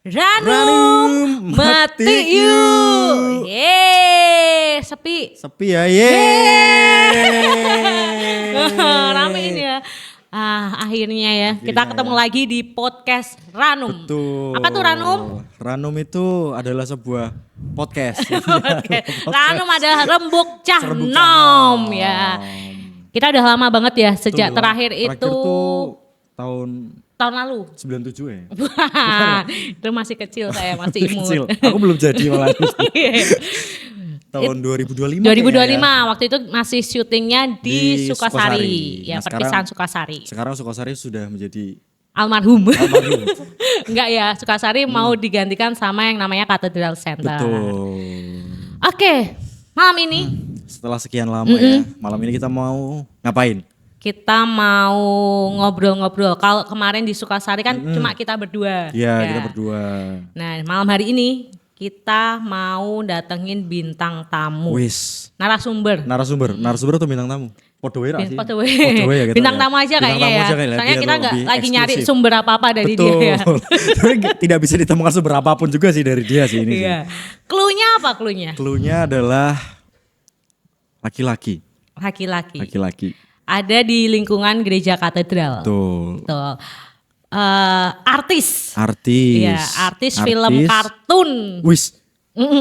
Ranum mati yuk. Yeay, sepi. Sepi ya, yeay. Rame ini ya. Akhirnya ya, kita ketemu lagi di podcast Ranum. Betul. Apa tuh Ranum? Ranum itu adalah sebuah podcast. Ranum adalah rembuk cah Serbuk nom Canom. ya. Kita udah lama banget ya sejak Betul. terakhir itu tuh tahun lalu. 97 ya. Itu masih kecil saya, masih imut. Kecil. Aku belum jadi malah. Iya. Tahun 2025. 2025 kayaknya. waktu itu masih syutingnya di Sukasari. Sukasari. Ya, Nah, perpisahan Sukasari. Sekarang Sukasari sudah menjadi Almarhum. almarhum. Enggak ya, Sukasari mau digantikan sama yang namanya Cathedral Center. Betul. Oke, malam ini Setelah sekian lama ya, malam ini kita mau ngapain? kita mau ngobrol-ngobrol. Kalau kemarin di Sukasari kan cuma kita berdua. Iya, Ya. kita berdua. Nah, malam hari ini kita mau datengin bintang tamu. Wis. Narasumber. Narasumber atau bintang tamu? Podo wae ra sih? Podo wae. Podo wae ya kita Bintang ya. tamu aja Bintang kayaknya tamu ya. aja kayaknya, Soalnya biar kita nggak lebih lagi nyari eksklusif. sumber apa-apa dari Betul. dia ya. Tapi tidak bisa ditemukan sumber apapun juga sih dari dia sih ini. Iya. Cluenya apa cluenya? Cluenya adalah laki-laki. Laki-laki. Laki-laki. Ada di lingkungan gereja katedral. Tuh. Betul. Artis. Artis. Iya, artis film kartun. Wis.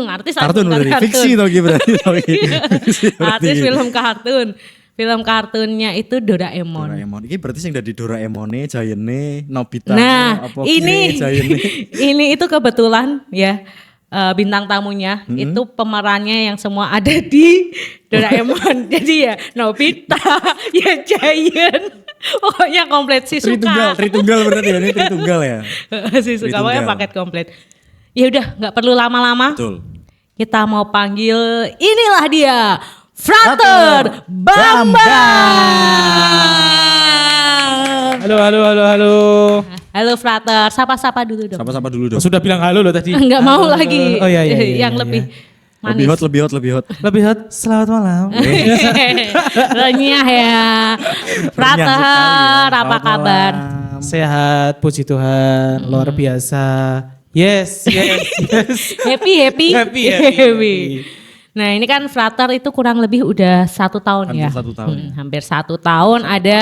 Artis Kartun bukan berarti fiksi toh berarti. Fiksi berarti. Artis film kartun. Film kartunnya itu Doraemon. Doraemon. Ini berarti sing dari Doraemone, Jayene, Nobita. Nah, apa ini Jayene. ini itu kebetulan ya bintang tamunya itu pemerannya yang semua ada di Doraemon. Jadi ya Nobita, ya Giant. Pokoknya komplit si Suka. Tritunggal berarti ya, ini Tritunggal ya. Si Suka pokoknya Tritunggal. paket komplit. Ya udah nggak perlu lama-lama. Betul. Kita mau panggil inilah dia. Frater Bambang. Halo. Halo Frater, sapa-sapa dulu dong. Sapa-sapa dulu dong. Sudah bilang halo loh tadi. Enggak mau lagi. Oh iya. Yang lebih Lebih manis. lebih hot. Lebih hot. Selamat malam. Renyah ya. Frater, sekali ya. apa kabar? Sehat, puji Tuhan, luar biasa. Yes. Happy. Happy. Nah ini kan Frater itu kurang lebih udah 1 tahun ya. Hampir 1 tahun. Hampir 1 tahun ada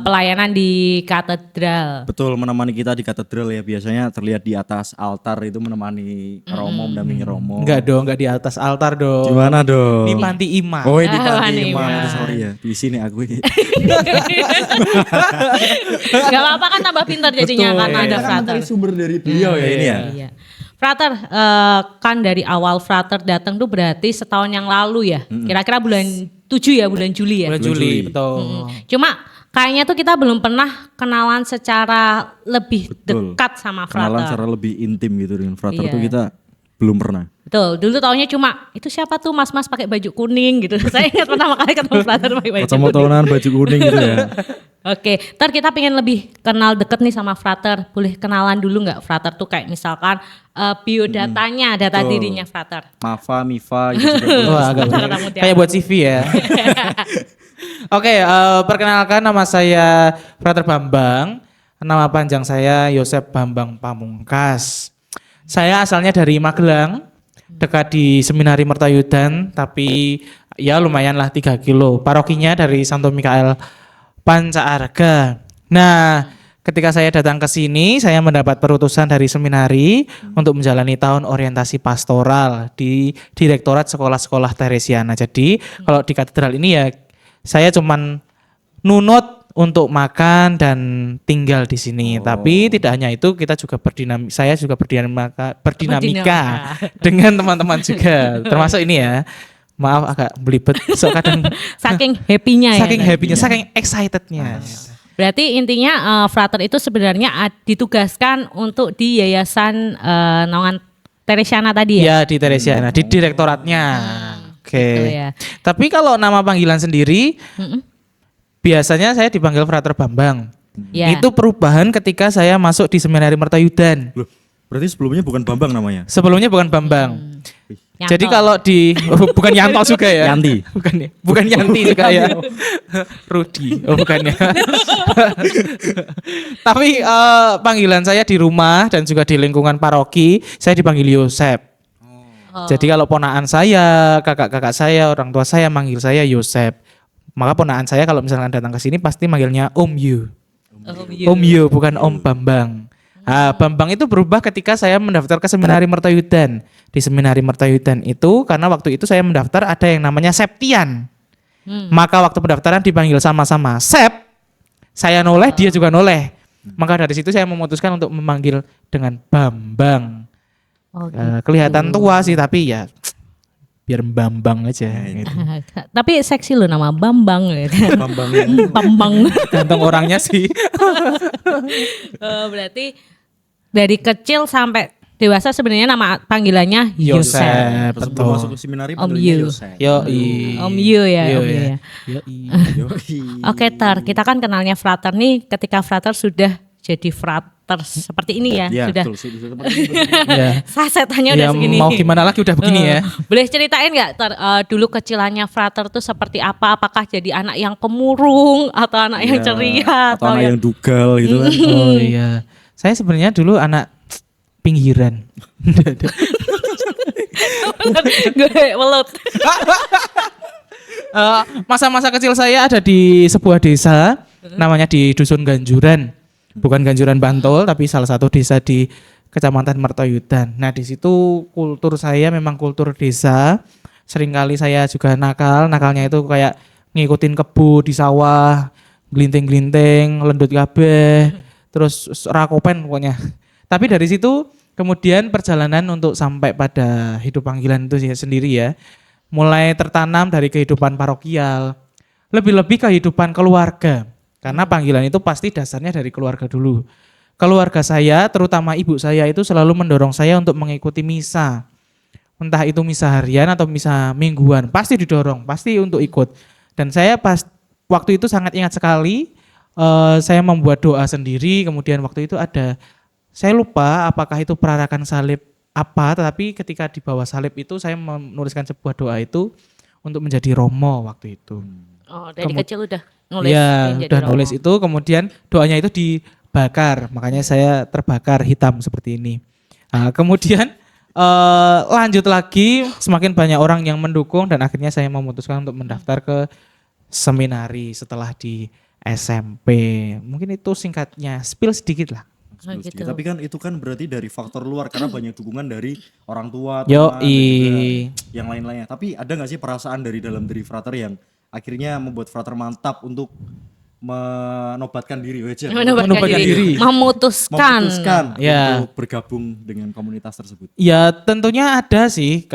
pelayanan di katedral. Betul, menemani kita di katedral ya. Biasanya terlihat di atas altar itu menemani Romo, mendampingi Romo. Enggak di atas altar dong. Gimana dong? Di panti Ima. Oh, di Ah, panti nih, Imam. Mas. Sorry ya, di sini aku. Gak apa-apa kan tambah pintar jadinya karena ada Frater. Sumber dari beliau ya ini ya. Iya. Frater, kan dari awal Frater datang tuh berarti setahun yang lalu ya. Kira-kira bulan 7 ya, bulan Juli ya. Bulan Juli, betul. Cuma kayaknya tuh kita belum pernah kenalan secara lebih Betul. dekat sama Kenalan Frater. secara lebih intim gitu dengan Frater Iya. tuh kita belum pernah. Betul, dulu taunya cuma itu siapa tuh mas-mas pakai baju kuning gitu. Saya ingat pertama kali ketemu Frater pakai baju kuning. Kacamata baju kuning gitu ya. Oke, ntar kita pengen lebih kenal deket nih sama Frater. Boleh kenalan dulu nggak Frater tuh kayak misalkan biodatanya, data Betul. dirinya Frater. Mafa, Mifa gitu juga. Wah, agak Bisa ketemu tiap kayak buat CV ya. Oke, perkenalkan nama saya Frater Bambang. Nama panjang saya Yosep Bambang Pamungkas. Saya asalnya dari Magelang, dekat di Seminari Mertayudan, tapi ya lumayan lah 3 kilo. Parokinya dari Santo Mikael Panca Arga. Nah, ketika saya datang ke sini, saya mendapat perutusan dari seminari untuk menjalani tahun orientasi pastoral di Direktorat Sekolah-Sekolah Teresiana. Jadi, kalau di katedral ini ya saya cuman nunut untuk makan dan tinggal di sini. Tapi tidak hanya itu, kita juga saya juga berdinamika dengan teman-teman juga. Termasuk ini ya. Maaf agak belibet, so kadang Saking happy-nya ya. saking happy-nya, saking excited-nya. Berarti intinya Frater itu sebenarnya ditugaskan untuk di Yayasan Naungan Teresiana tadi ya? Ya di Teresiana, di direktoratnya. Oke. gitu ya. Tapi kalau nama panggilan sendiri, biasanya saya dipanggil Frater Bambang. Ya. Itu perubahan ketika saya masuk di Seminari Mertayudan. Loh, Berarti sebelumnya bukan Bambang namanya? Sebelumnya bukan Bambang. Yanto. Jadi kalau di bukan Yanto juga ya. Yanti. Bukan Yanti juga ya. Rudi. Oh bukan ya. Tapi panggilan saya di rumah dan juga di lingkungan paroki saya dipanggil Yosep. Oh. Jadi kalau ponaan saya, kakak-kakak saya, orang tua saya manggil saya Yosep. Maka ponaan saya kalau misalkan datang ke sini pasti manggilnya Om Yu. Om Yu bukan Om Bambang. Bambang itu berubah ketika saya mendaftar ke Seminari Mertoyudan. Di Seminari Mertoyudan itu karena waktu itu saya mendaftar ada yang namanya Septian. Maka waktu pendaftaran dipanggil sama-sama Sep. Saya noleh, dia juga noleh. Maka dari situ saya memutuskan untuk memanggil dengan Bambang. Oh, Kelihatan tua sih tapi ya biar Bambang aja. Gitu. Tapi seksi lo nama Bambang. Bambang yang Bambang. Gantung orangnya sih. Berarti dari kecil sampai dewasa sebenarnya nama panggilannya Yosep. Yosep. sebelum Betul. masuk ke seminari Om panggilnya Yu. Yosep. Yoi. Om Yu ya. Iya, Om Yu iya. ya. Yoi. Yoi. Oke Ter, kita kan kenalnya Frater nih ketika Frater sudah jadi Frater seperti ini ya. Ya, Sudah betul. Sudah seperti itu. Ya. sasetannya udah Ya, segini. mau gimana lagi udah begini ya. Boleh ceritain nggak Ter, dulu kecilannya Frater tuh seperti apa? Apakah jadi anak yang pemurung atau anak yang Ya, ceria atau anak yang dugal gitu kan. Oh iya. Saya sebenarnya dulu anak pinggiran. Gue welut. Masa-masa kecil saya ada di sebuah desa namanya di Dusun Ganjuran. Bukan Ganjuran Bantul tapi salah satu desa di Kecamatan Mertoyudan. Nah, di situ kultur saya memang kultur desa. Seringkali saya juga nakal. Nakalnya itu kayak ngikutin kebo di sawah, glinting-glinting, lendut kabeh, terus rakopen pokoknya. Tapi dari situ kemudian perjalanan untuk sampai pada hidup panggilan itu sendiri ya, mulai tertanam dari kehidupan parokial, lebih-lebih kehidupan keluarga. Karena panggilan itu pasti dasarnya dari keluarga dulu. Keluarga saya, terutama ibu saya itu selalu mendorong saya untuk mengikuti misa. Entah itu misa harian atau misa mingguan, pasti didorong, pasti untuk ikut. Dan saya waktu itu sangat ingat sekali, saya membuat doa sendiri, kemudian waktu itu ada, saya lupa apakah itu perarakan salib apa, tetapi ketika di bawah salib itu saya menuliskan sebuah doa itu untuk menjadi romo waktu itu. Oh, dari kecil udah nulis. Iya, jadi udah romo. nulis itu, kemudian doanya itu dibakar, makanya saya terbakar hitam seperti ini. Nah, kemudian lanjut lagi, semakin banyak orang yang mendukung dan akhirnya saya memutuskan untuk mendaftar ke seminari setelah di SMP. Mungkin itu singkatnya, spill sedikit lah. Oh, gitu. Tapi kan itu kan berarti dari faktor luar karena banyak dukungan dari orang tua, teman, dan Yoi. juga yang lain-lainnya. Tapi ada nggak sih perasaan dari dalam diri Frater yang akhirnya membuat Frater mantap untuk menobatkan diri aja, Menobatkan diri. Memutuskan. Ya. untuk bergabung dengan komunitas tersebut. Ya tentunya ada sih,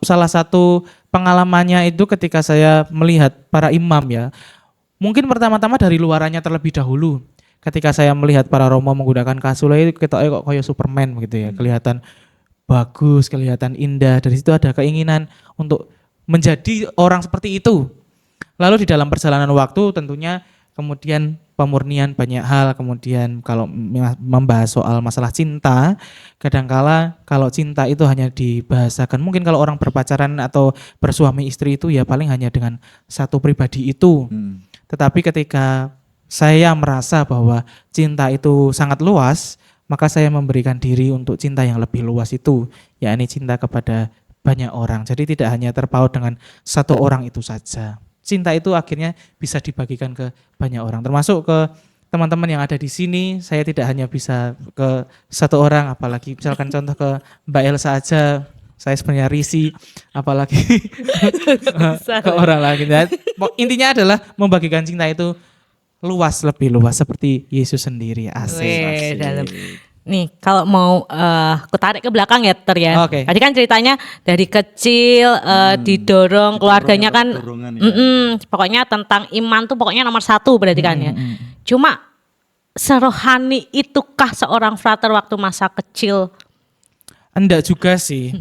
salah satu pengalamannya itu ketika saya melihat para imam ya. Mungkin pertama-tama dari luarannya terlebih dahulu. Ketika saya melihat para romo menggunakan kasule itu kita kok kayak Superman gitu ya. Kelihatan bagus, kelihatan indah. Dari situ ada keinginan untuk menjadi orang seperti itu. Lalu di dalam perjalanan waktu tentunya kemudian pemurnian banyak hal, kemudian kalau membahas soal masalah cinta, kadangkala kalau cinta itu hanya dibahasakan, mungkin kalau orang berpacaran atau bersuami istri itu ya paling hanya dengan satu pribadi itu. Tetapi ketika saya merasa bahwa cinta itu sangat luas, maka saya memberikan diri untuk cinta yang lebih luas itu, yakni cinta kepada banyak orang. Jadi tidak hanya terpaut dengan satu orang itu saja. Cinta itu akhirnya bisa dibagikan ke banyak orang, termasuk ke teman-teman yang ada di sini. Saya tidak hanya bisa ke satu orang, apalagi misalkan contoh ke Mbak Elsa aja, saya sebenarnya risih, apalagi ke orang lain. Dan intinya adalah membagikan cinta itu luas, lebih luas seperti Yesus sendiri. Asik. Weh, dalam. Nih kalau mau aku tarik ke belakang ya Ter ya. Oke. Tadi kan ceritanya dari kecil didorong keluarganya kan. Dorongan ya. Pokoknya tentang iman tuh pokoknya nomor satu berarti kan ya. Cuma serohani itukah seorang frater waktu masa kecil? Enggak juga sih.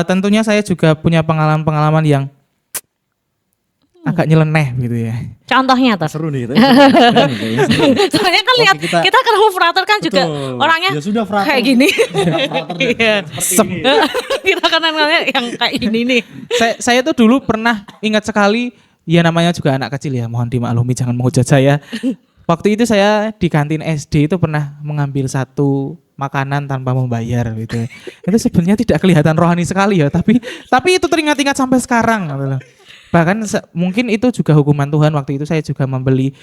Tentunya saya juga punya pengalaman-pengalaman yang agak nyeleneh gitu ya. Contohnya tuh. Seru nih. Tapi seru nih kayaknya seru. Soalnya kan Oke, lihat kita ketemu frater kan juga Betul. orangnya Ya sudah, frater. kayak gini. Frater dan Iya. seperti ini. Kita kenalnya yang kayak ini nih. Saya tuh dulu pernah ingat sekali, ya namanya juga anak kecil ya, mohon dimaklumi jangan menghujat saya. Waktu itu saya di kantin SD itu pernah mengambil satu makanan tanpa membayar gitu. Itu sebenarnya tidak kelihatan rohani sekali ya, tapi itu teringat-ingat sampai sekarang gitu loh. Bahkan mungkin itu juga hukuman Tuhan. Waktu itu saya juga membeli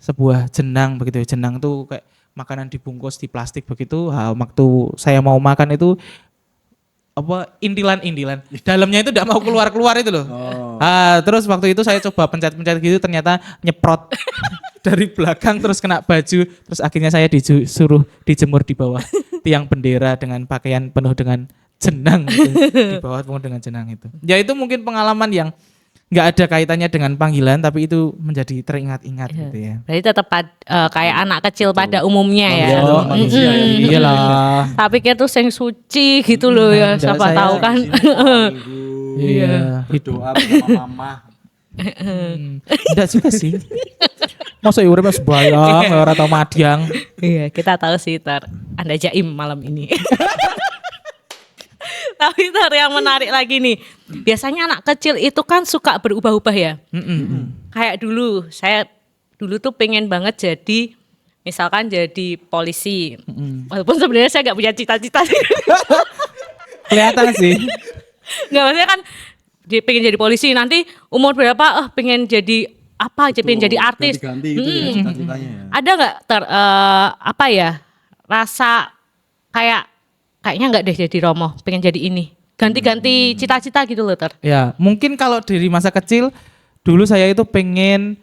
sebuah jenang begitu. Jenang tuh kayak makanan dibungkus di plastik begitu. Waktu saya mau makan itu apa intilan dalamnya itu tidak mau keluar itu loh. Terus waktu itu saya coba pencet gitu ternyata nyeprot dari belakang terus kena baju, terus akhirnya saya disuruh dijemur di bawah tiang bendera dengan pakaian penuh dengan jenang gitu. Di bawah penuh dengan jenang itu. Ya itu mungkin pengalaman yang nggak ada kaitannya dengan panggilan tapi itu menjadi teringat-ingat gitu ya. Berarti tetap kayak anak kecil pada umumnya ya. Manusia ya. Iyalah. Tapi kayak tuh yang suci gitu loh ya, Enggak, siapa saya tahu kan. Di sini malam minggu, Iya. berdoa bersama mama. Enggak juga sih. Masa urip wis bayang ora tau madyang. Iya, kita tahu sih Anda jaim malam ini. Tapi yang menarik lagi nih, biasanya anak kecil itu kan suka berubah-ubah ya. Kayak saya dulu tuh pengen banget jadi, misalkan jadi polisi. Walaupun sebenarnya saya nggak punya cita-cita. Kelihatan sih. Nggak, maksudnya kan pengen jadi polisi, nanti umur berapa pengen jadi apa, pengen jadi artis. Ganti-ganti itu ya cita-citanya ya. Ada nggak rasa kayaknya nggak deh jadi Romo, pengen jadi ini, ganti-ganti cita-cita gitu loh Ya, mungkin kalau dari masa kecil dulu saya itu pengen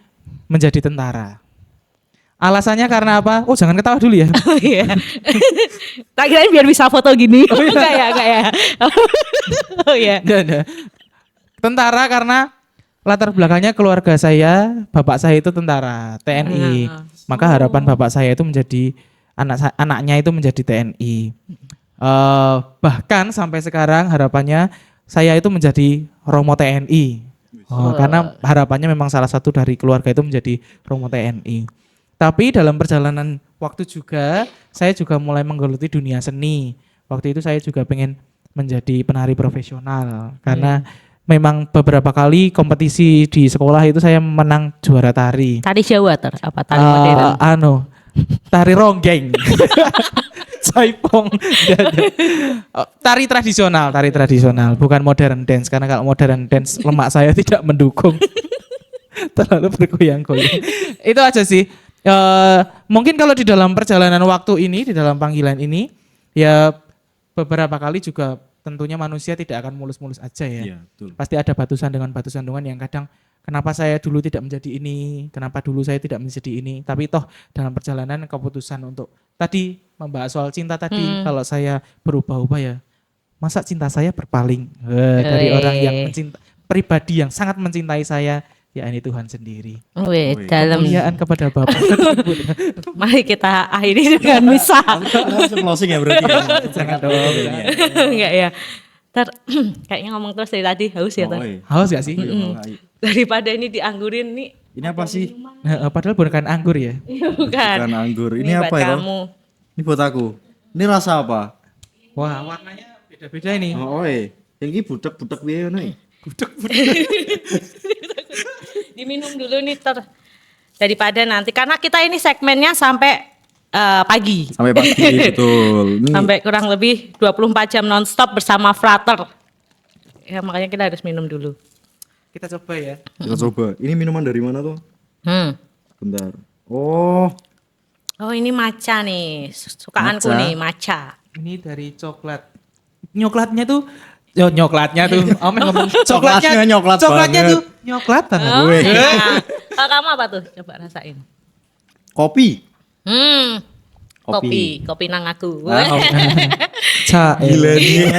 menjadi tentara. Alasannya karena apa? Oh, jangan ketawa dulu ya. Oh iya. Tak kirain biar bisa foto gini. Enggak ya. Oh iya. Enggak. Tentara karena latar belakangnya keluarga saya, bapak saya itu tentara TNI. Maka harapan bapak saya itu menjadi anaknya itu menjadi TNI. Bahkan sampai sekarang harapannya saya itu menjadi Romo TNI. Karena harapannya memang salah satu dari keluarga itu menjadi Romo TNI. Tapi dalam perjalanan waktu juga saya juga mulai menggeluti dunia seni. Waktu itu saya juga pengen menjadi penari profesional karena memang beberapa kali kompetisi di sekolah itu saya menang juara tari. Tari Jawa apa tari modern? Tari ronggeng. Saipong. Tari tradisional, bukan modern dance karena kalau modern dance lemak saya tidak mendukung. Terlalu bergoyang-goyang. Itu aja sih. Mungkin kalau di dalam perjalanan waktu ini, di dalam panggilan ini, ya beberapa kali juga tentunya manusia tidak akan mulus-mulus aja ya. Iya, betul. Pasti ada batu sandungan yang kadang kenapa saya dulu tidak menjadi ini, kenapa dulu saya tidak menjadi ini. Tapi toh dalam perjalanan keputusan untuk tadi membahas soal cinta tadi, kalau saya berubah-ubah ya, masa cinta saya berpaling dari orang yang pribadi yang sangat mencintai saya. Ya ini Tuhan sendiri. Dalam kemuliaan kepada Bapa. Mari kita akhiri dengan misa. Langsung closing ya berarti. Jangan dong. Enggak ya. Kayaknya ngomong terus dari tadi haus ya Haus gak sih? Daripada ini dianggurin nih. Ini apa sih? Padahal bukan anggur ya. Bukan. Bukan anggur. Ini apa buat ya? kamu. Ini buat aku. Ini rasa apa? Wah, warnanya beda-beda ini. Yang ini budak-budak biaya nih. Diminum dulu nih daripada nanti, karena kita ini segmennya sampai pagi. Sampai pagi betul. Ini Sampai kurang lebih 24 jam nonstop bersama Frater. Ya makanya kita harus minum dulu. Kita coba ya. kita coba. Ini minuman dari mana tuh? Bentar. Oh ini matcha nih, sukaanku Matcha. nih matcha. Ini dari coklat. Nyoklatnya tuh ngomong Coklatnya nyoklat coklatnya banget. tuh nyoklat banget. Gue. Nah, kalau kamu apa tuh? Coba rasain. Kopi. Kopi nang aku. Gila nih.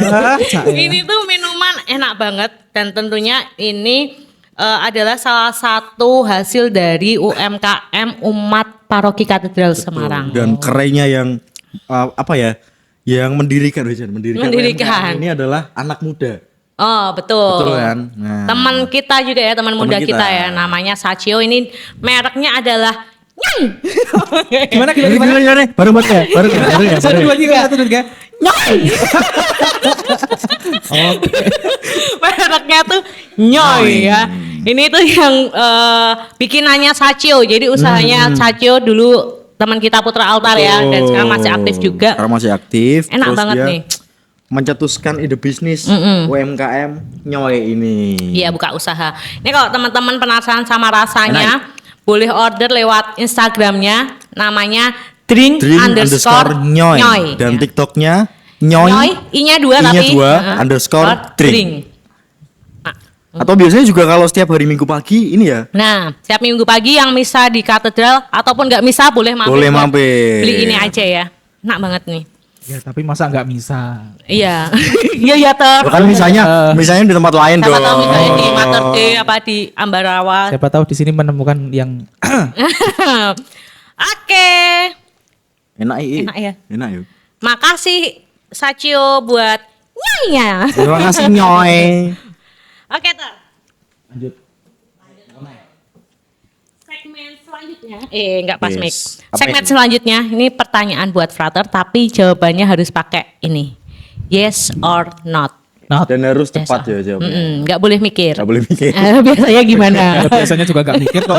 Ini tuh minuman enak banget dan tentunya ini adalah salah satu hasil dari UMKM Umat Paroki Katedral Semarang. Dan kerennya yang apa ya? Yang mendirikan. Mendirikan. UMKM ini adalah anak muda. Oh betul. Betul kan? Nah. Teman kita juga ya, teman muda kita. kita ya, namanya Sachio. Ini mereknya adalah Nyai. Gimana Gimana? Baru buat ya? Baru ya? Satu dua tiga. Nyai. Mereknya tuh Nyoy ya. Ini tuh yang bikinannya Sachio. Jadi usahanya Sachio dulu teman kita Putra Altar ya, dan sekarang masih aktif juga. Sekarang masih aktif. Enak terus banget dia nih. Mencetuskan ide bisnis UMKM Nyoy ini. Iya, buka usaha. Ini kalau teman-teman penasaran sama rasanya, boleh order lewat Instagramnya, namanya drink_nyoy. Dan Ya. TikToknya Nyoy, Nyoy. I-nya 2 I-nya tapi 2 underscore drink. Atau biasanya juga kalau setiap hari Minggu pagi ini ya. Nah, setiap Minggu pagi yang misa di katedral ataupun nggak misa boleh mampir. Boleh buat mampir. Beli ini aja ya. Enak banget nih. Ya tapi masa nggak bisa? Iya. Iya ya ter. Kan misalnya di tempat lain Siapa dong. tahu misalnya di Mater Dei apa di Ambarawa. Siapa tahu di sini menemukan yang Oke. Enak Enak ya. Enak yuk. Makasih Sachio buat nyainya. Terima kasih Nyoy. Oke ter. lanjut. Segmen selanjutnya. Enggak pas Yes. mic. Apa Segmen itu? selanjutnya ini pertanyaan buat Frater tapi jawabannya harus pakai ini. Yes or not. Not. Dan harus Yes tepat or- ya jawabnya. Nggak boleh mikir. Gak boleh mikir. Biasanya gimana? Biasanya juga nggak mikir kok.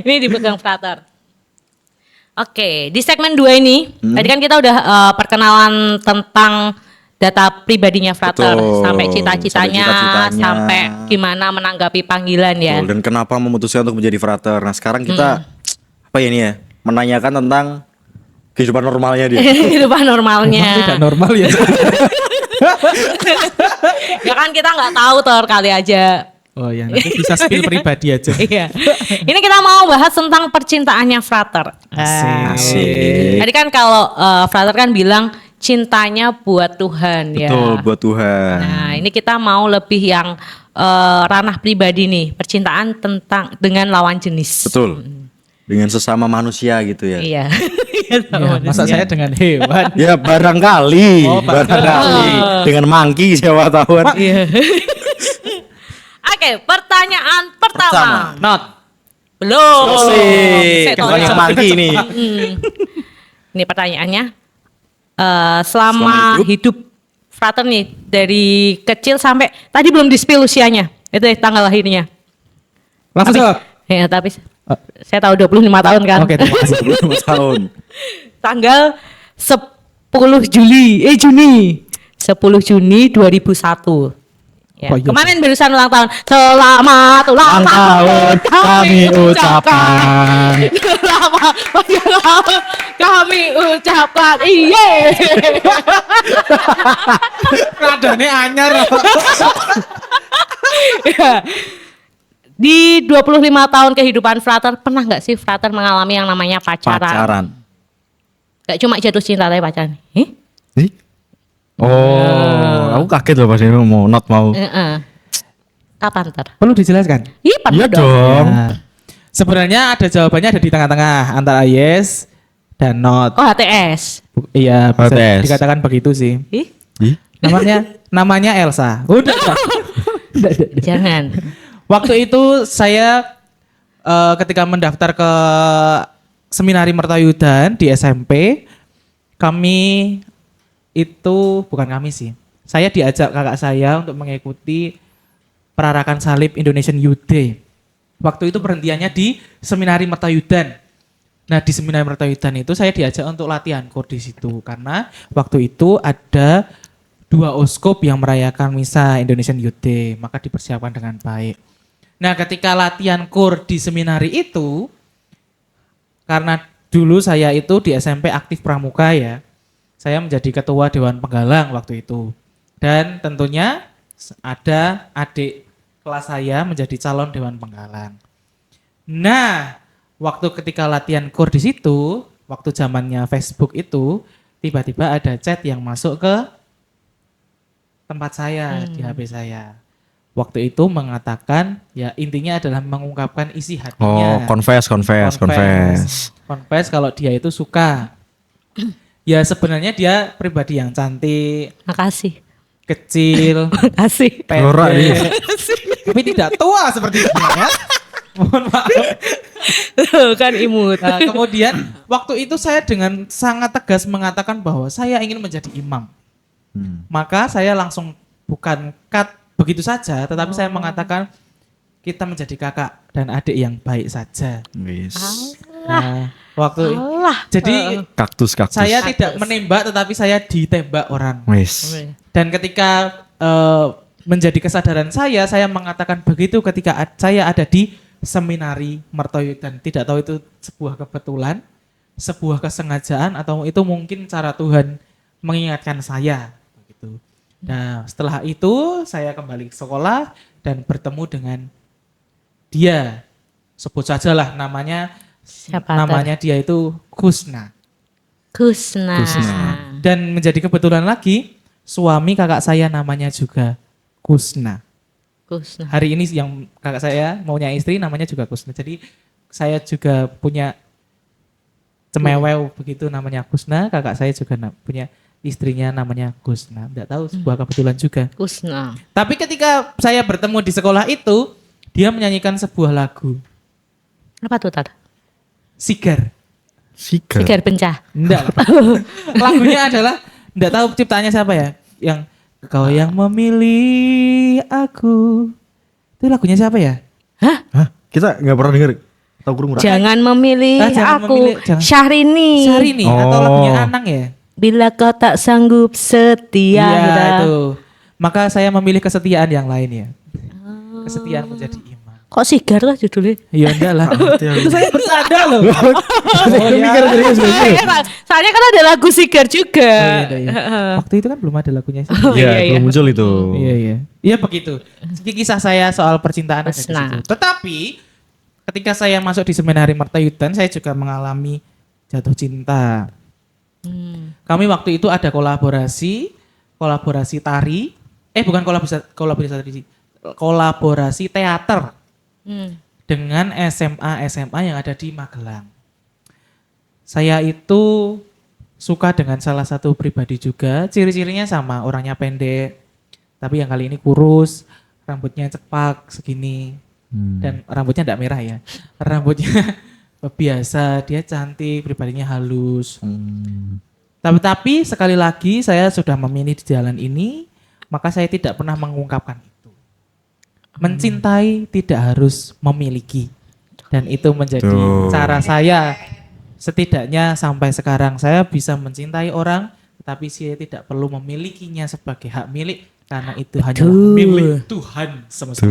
Ini dipegang Frater. Oke, di segmen 2 ini, tadi kan kita udah perkenalan tentang data pribadinya Frater, Betul. sampai cita-citanya, Sampai cita-citanya. sampai gimana menanggapi panggilan ya. Betul, dan kenapa memutuskan untuk menjadi frater. Nah sekarang kita apa ya ini ya, menanyakan tentang kehidupan normalnya dia. Kehidupan normalnya. Emang tidak normal ya. Ya kan kita nggak tahu Tor, kali aja. Oh ya, nanti bisa spill pribadi aja. Iya. Ini kita mau bahas tentang percintaannya Frater. Asik. Tadi kan kalau Frater kan bilang cintanya buat Tuhan ya. Betul, buat Tuhan. Nah, ini kita mau lebih yang ranah pribadi nih, percintaan tentang dengan lawan jenis. Betul. Dengan sesama manusia gitu ya. Iya. Ya, masa saya dengan hewan? Ya barangkali, Oh, barangkali dengan mangki siapa tahu. kan. Iya. Oke, pertanyaan pertama. Not. Belum. Asik. Saya tahu Banyak ya. mangki ini. Ini pertanyaannya. Selama Selama hidup Frater nih dari kecil sampai tadi belum di-spill usianya. Itu ya, tanggal lahirnya. Langsung Tapi- jawab. Ya, tapi saya tahu 25 tahun kan. Oke, terima kasih. 25 tahun. Tanggal 10 Juni 2001. Ya. Kok iya? Kemarin barusan ulang tahun. Selamat ulang tahun kami ucapkan. Selamat ulang tahun kami ucapkan. Iye. Radane anyar. Ya. Di 25 tahun kehidupan Frater, pernah nggak sih Frater mengalami yang namanya pacaran? Pacaran. Gak cuma jatuh cinta tapi pacaran. Ih? Oh, aku kaget loh pas ini mau not mau. Kapan ter? Perlu dijelaskan? Iya pernah Iya dong. dong. Ya. Sebenarnya ada jawabannya ada di tengah-tengah antara yes dan not. Oh HTS. Iya, bisa HTS. dikatakan begitu sih. Ih, Ih? Namanya Elsa. Udah. jangan. Waktu itu saya ketika mendaftar ke Seminari Mertayudan di SMP, kami itu bukan kami sih. Saya diajak kakak saya untuk mengikuti perarakan salib Indonesian Youth Day. Waktu itu perhentiannya di Seminari Mertayudan. Nah, di Seminari Mertayudan itu saya diajak untuk latihan kor di situ karena waktu itu ada 2 oskop yang merayakan misa Indonesian Youth Day, maka dipersiapkan dengan baik. Nah, ketika latihan kor di seminari itu, karena dulu saya itu di SMP aktif pramuka ya, saya menjadi ketua Dewan Penggalang waktu itu. Dan tentunya ada adik kelas saya menjadi calon Dewan Penggalang. Nah, waktu ketika latihan kor di situ, waktu zamannya Facebook itu, tiba-tiba ada chat yang masuk ke tempat saya, di HP saya. Waktu itu mengatakan, ya intinya adalah mengungkapkan isi Oh, hatinya. confess. Confess kalau dia itu suka. Ya sebenarnya dia pribadi yang cantik, Makasih. kecil, Asik. Norak dia. pendek, tapi tidak tua seperti itu ya. Mohon maaf. Kan imut. Nah, kemudian waktu itu saya dengan sangat tegas mengatakan bahwa saya ingin menjadi imam. Maka saya langsung bukan cut begitu saja, tetapi saya mengatakan kita menjadi kakak dan adik yang baik saja. Wis. Nah, waktu Alah. jadi Kaktus. saya tidak menembak tetapi saya ditembak orang. Wis. Dan ketika menjadi kesadaran saya mengatakan begitu ketika saya ada di seminari Mertoyudan. Tidak tahu itu sebuah kebetulan, sebuah kesengajaan atau itu mungkin cara Tuhan mengingatkan saya. Begitu. Nah, setelah itu saya kembali ke sekolah dan bertemu dengan dia. Sebut sajalah namanya. Siapa Namanya dia itu Kusna. Kusna. Dan menjadi kebetulan lagi suami kakak saya namanya juga Kusna. Kusna. Hari ini yang kakak saya maunya istri namanya juga Kusna. Jadi saya juga punya cemewew begitu namanya Kusna. Kakak saya juga punya istrinya namanya Kusna. Tidak tahu sebuah kebetulan juga. Kusna. Tapi ketika saya bertemu di sekolah itu, dia menyanyikan sebuah lagu. Apa tuh Tar? Sigar. Sigar pencah. Enggak. Lagunya adalah enggak tahu ciptaannya siapa ya? Yang kau yang memilih aku. Itu lagunya siapa ya? Hah? Kita nggak pernah denger. Tahu kurung ora? Jangan memilih Jangan aku. memilih, jangan. Syahrini. Syahrini atau Oh. lagunya Anang ya? Bila kau tak sanggup setia. Iya gitu. itu. Maka saya memilih kesetiaan yang lain ya. Kesetiaan menjadi imam. Kok sigar lah judulnya? Ya enggak lah. Itu saya bercanda loh. Saya mikir serius begitu. Soalnya kan ada lagu sigar juga. Oh, iya. Waktu itu kan belum ada lagunya sih. Oh, iya, Iya, iya. belum muncul itu. Iya iya. Iya begitu. Kisah saya soal percintaan ada di Kusna. situ. Tetapi ketika saya masuk di seminari Mertoyudan saya juga mengalami jatuh cinta. Kami waktu itu ada kolaborasi tari. Bukan kolaborasi teater dengan SMA yang ada di Magelang. Saya itu suka dengan salah satu pribadi juga. Ciri-cirinya sama, orangnya pendek, tapi yang kali ini kurus, rambutnya cepak segini, dan rambutnya tidak merah ya. Rambutnya biasa, dia cantik, pribadinya halus. Tapi sekali lagi saya sudah memilih di jalan ini, maka saya tidak pernah mengungkapkan itu. Mencintai tidak harus memiliki. Dan itu menjadi cara saya. Setidaknya sampai sekarang saya bisa mencintai orang, tetapi saya tidak perlu memilikinya sebagai hak milik. Karena itu hanya milik Tuhan semesta.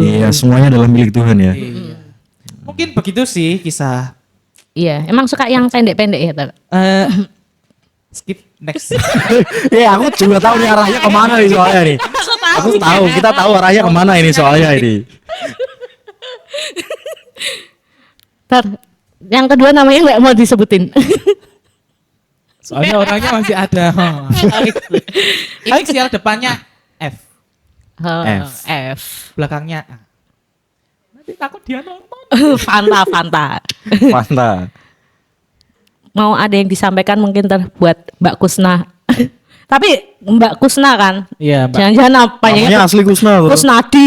Iya, semuanya adalah milik Tuhan ya. Iya. Mungkin begitu sih kisah. Iya, emang suka yang pendek-pendek ya Tar? Skip next. Iya, aku juga tahu nih arahnya kemana nih soalnya nih. Aku tahu, kita tahu arahnya kemana ini soalnya ini. Tar, yang kedua namanya nggak mau disebutin. Soalnya orangnya masih ada. Inisial depannya F, F. F. belakangnya A. Nanti takut dia nonton. Fanta. Mantap. Mau ada yang disampaikan mungkin buat Mbak Kusna. Tapi Mbak Kusna kan? Iya, Mbak. Jangan-jangan apa Namanya asli Kusna tuh. Kusnadi.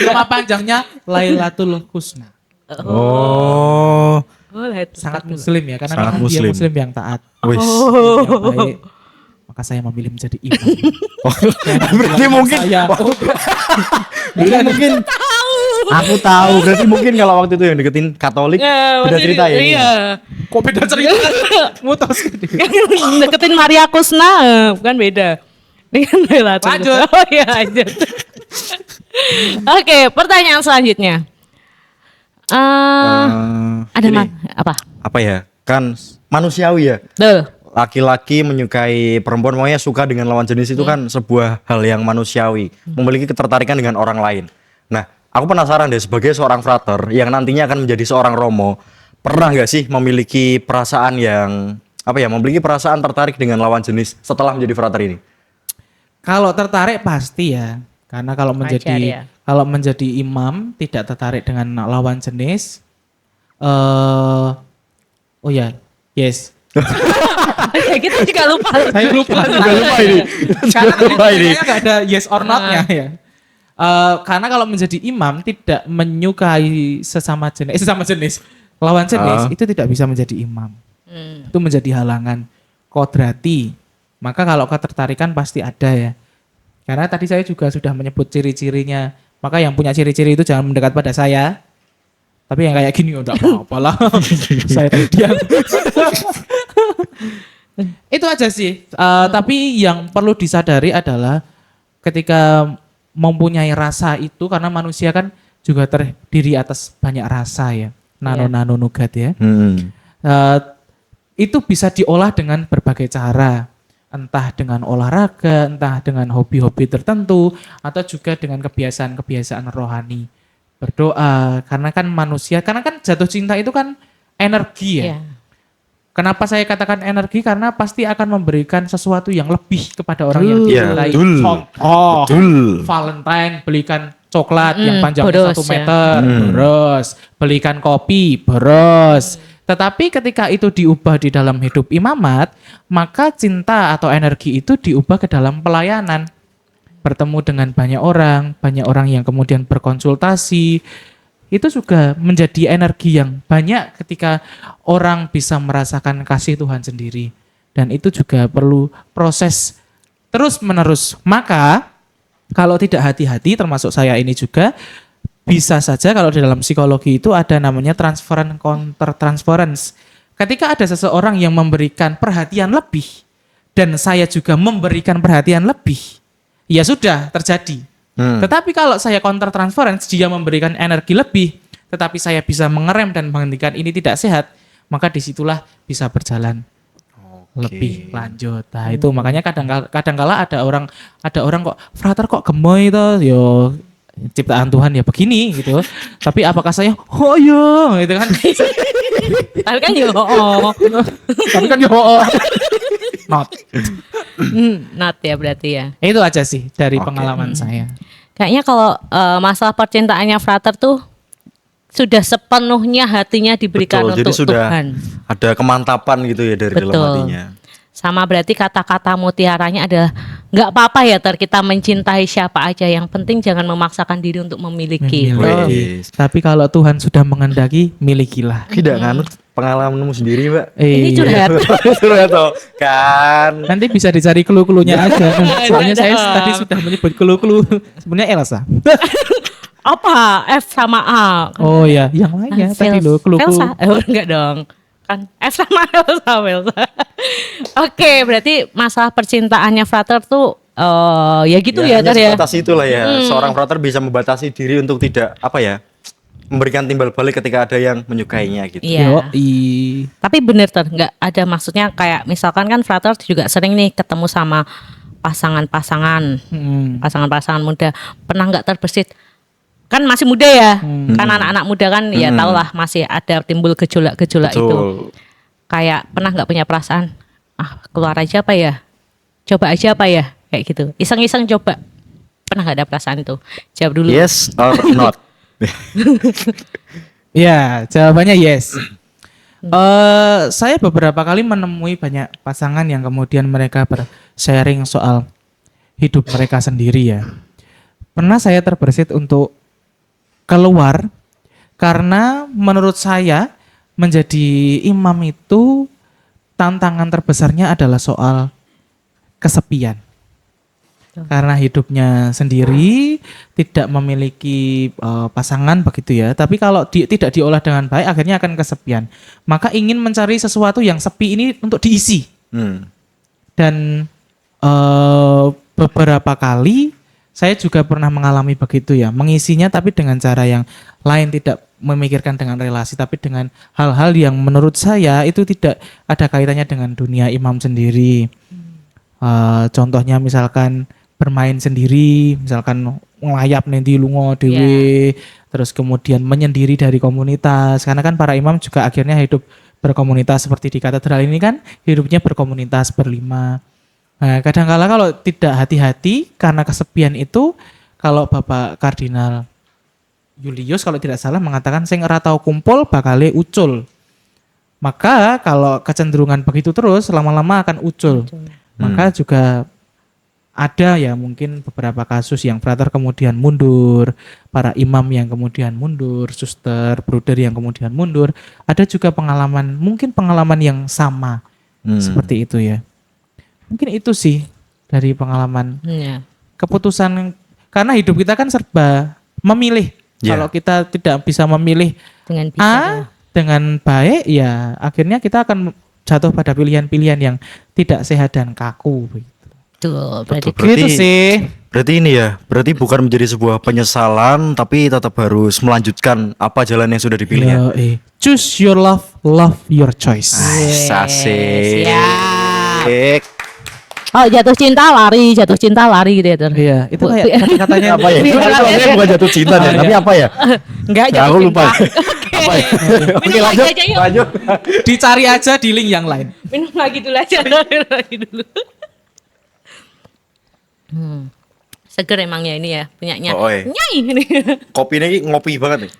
Nama panjangnya Lailatul Husna. Oh. Sangat muslim ya, karena Sangat memang dia muslim. muslim yang taat. Wis. Yang baik. Maka saya memilih menjadi imam. Berarti mungkin Saya, mungkin aku tahu. Berarti mungkin kalau waktu itu yang deketin Katolik beda cerita ya. Iya. kok beda cerita? Mutos. Deketin Maria Kusna bukan beda. Dengan Lailatul Lanjut. Husna. Oh iya lanjut. Oke, pertanyaan selanjutnya. Ada ini, apa? apa ya? Kan manusiawi ya. Tuh. Laki-laki menyukai perempuan, maunya suka dengan lawan jenis itu kan sebuah hal yang manusiawi, memiliki ketertarikan dengan orang lain. Nah, aku penasaran deh sebagai seorang frater yang nantinya akan menjadi seorang romo, pernah nggak sih memiliki perasaan yang memiliki perasaan tertarik dengan lawan jenis setelah menjadi frater ini? Kalau tertarik pasti ya. Karena kalau Wajar ya. menjadi imam tidak tertarik dengan lawan jenis. Yes. Ya, kita juga lupa. Saya lupa Juga lupa ini. Karena Lupa ini. kayaknya nggak ada yes or not-nya ya. Karena kalau menjadi imam tidak menyukai sesama jenis, lawan jenis itu tidak bisa menjadi imam. Itu menjadi halangan kodrati. Maka kalau ketertarikan pasti ada ya. Karena tadi saya juga sudah menyebut ciri-cirinya. Maka yang punya ciri-ciri itu jangan mendekat pada saya. Tapi yang kayak gini udah apa-apa lah. Saya diam. Itu aja sih. Tapi yang perlu disadari adalah ketika mempunyai rasa itu, karena manusia kan juga terdiri atas banyak rasa ya. Nano-nano nugat ya. Itu bisa diolah dengan berbagai cara. Entah dengan olahraga, entah dengan hobi-hobi tertentu, atau juga dengan kebiasaan-kebiasaan rohani. Berdoa, karena kan manusia, karena kan jatuh cinta itu kan energi ya. Iya. Kenapa saya katakan energi? Karena pasti akan memberikan sesuatu yang lebih kepada orang yang Iya, dicintai. betul. Contoh, Betul. Valentine belikan coklat yang boros panjangnya 1 ya. meter, boros. Belikan kopi, boros. Tetapi ketika itu diubah di dalam hidup imamat, maka cinta atau energi itu diubah ke dalam pelayanan. Bertemu dengan banyak orang yang kemudian berkonsultasi, itu juga menjadi energi yang banyak ketika orang bisa merasakan kasih Tuhan sendiri. Dan itu juga perlu proses terus-menerus. Maka kalau tidak hati-hati, termasuk saya ini juga, bisa saja kalau di dalam psikologi itu ada namanya transference counter transference. Ketika ada seseorang yang memberikan perhatian lebih dan saya juga memberikan perhatian lebih, ya sudah terjadi. Tetapi kalau saya counter transference, dia memberikan energi lebih, tetapi saya bisa mengerem dan menghentikan ini tidak sehat, maka disitulah bisa berjalan lebih lanjut. Nah itu makanya kadang-kala ada orang kok frater kok gemoy toh, yo ciptaan Tuhan ya begini gitu. Tapi apakah saya oh yo gitu kan? Tapi kan yo, Tapi kan yo not. not ya berarti ya. Itu aja sih dari pengalaman saya. Kayaknya kalau masalah percintaannya Frater tuh sudah sepenuhnya hatinya diberikan Betul, untuk jadi sudah Tuhan. ada kemantapan gitu ya dari dalam Betul. hatinya. Sama berarti kata-kata mutiaranya adalah nggak apa-apa ya kita mencintai siapa aja, yang penting jangan memaksakan diri untuk memiliki. Memiliki. Wes. Tapi kalau Tuhan sudah mengendaki, milikilah. Tidak nganut pengalamanmu sendiri, Mbak. Ini Iya. curhat. Sudah tahu kan. Nanti bisa dicari clue-cluenya aja. Soalnya saya dong. tadi sudah menyebut clue-clue. Sebenarnya Elsa. Apa? F sama A. Oh ya, yang lainnya tadi loh clue-clue. Velsa. Enggak dong. Kan F sama Velsa. Oke, berarti masalah percintaannya Frater tuh ya gitu ya, hanya Ter ya. sebatas itulah ya. Seorang frater bisa membatasi diri untuk tidak apa ya, memberikan timbal balik ketika ada yang menyukainya gitu. Iya. Yoi. Tapi bener Ter, nggak ada maksudnya kayak misalkan kan Frater juga sering nih ketemu sama pasangan-pasangan muda. Pernah nggak terbersit? Kan masih muda ya, kan anak-anak muda kan ya tau lah masih ada timbul gejolak-gejolak itu. Betul. Kayak pernah nggak punya perasaan, keluar aja apa ya, coba aja apa ya, kayak gitu. Iseng-iseng coba. Pernah nggak ada perasaan itu? Jawab dulu. Yes or not? Ya, jawabannya yes. Saya beberapa kali menemui banyak pasangan yang kemudian mereka sharing soal hidup mereka sendiri ya. Pernah saya terbersit untuk keluar karena menurut saya menjadi imam itu tantangan terbesarnya adalah soal kesepian. Karena hidupnya sendiri tidak memiliki pasangan begitu ya. Tapi kalau tidak diolah dengan baik akhirnya akan kesepian. Maka ingin mencari sesuatu yang sepi ini untuk diisi. Dan beberapa kali saya juga pernah mengalami begitu ya, mengisinya tapi dengan cara yang lain, tidak memikirkan dengan relasi, tapi dengan hal-hal yang menurut saya itu tidak ada kaitannya dengan dunia imam sendiri. Contohnya misalkan bermain sendiri, misalkan ngelayap nanti lungo dewe, terus kemudian menyendiri dari komunitas, karena kan para imam juga akhirnya hidup berkomunitas seperti di katedral ini kan hidupnya berkomunitas berlima. Nah, kadang-kala kalau tidak hati-hati karena kesepian itu, kalau Bapak Kardinal Julius kalau tidak salah mengatakan sing ora tau kumpul bakale ucul. Maka kalau kecenderungan begitu terus lama-lama akan ucul. Maka juga ada ya mungkin beberapa kasus yang frater kemudian mundur, para imam yang kemudian mundur, suster, bruder yang kemudian mundur. Ada juga mungkin pengalaman yang sama seperti itu ya. Mungkin itu sih dari pengalaman. Iya. Keputusan karena hidup kita kan serba memilih. Ya. Kalau kita tidak bisa memilih Dengan A bisa. dengan baik ya akhirnya kita akan jatuh pada pilihan-pilihan yang tidak sehat dan kaku begitu. Tuh, berarti Betul. Gitu sih. Berarti ini ya, berarti bukan menjadi sebuah penyesalan, tapi tetap harus melanjutkan apa jalan yang sudah dipilih ya. Choose your love, love your choice. Asik. Siap. Oh, jatuh cinta lari gitu ya. Ter. Iya, itu kayak kata-katanya Apa ya? Itu maksudnya bukan jatuh cinta ya, tapi apa ya? Enggak Ya, jatuh aku cinta. lupa. Apa ya? Oke, Minum lagi lanjut. aja yuk. Lanjut. dicari aja di link yang lain. Minum lagi dulu aja. Minum lagi dulu. Seger emangnya ini ya punyanya. Oh, iya. Nyai ini. Kopinya ini ngopi banget nih.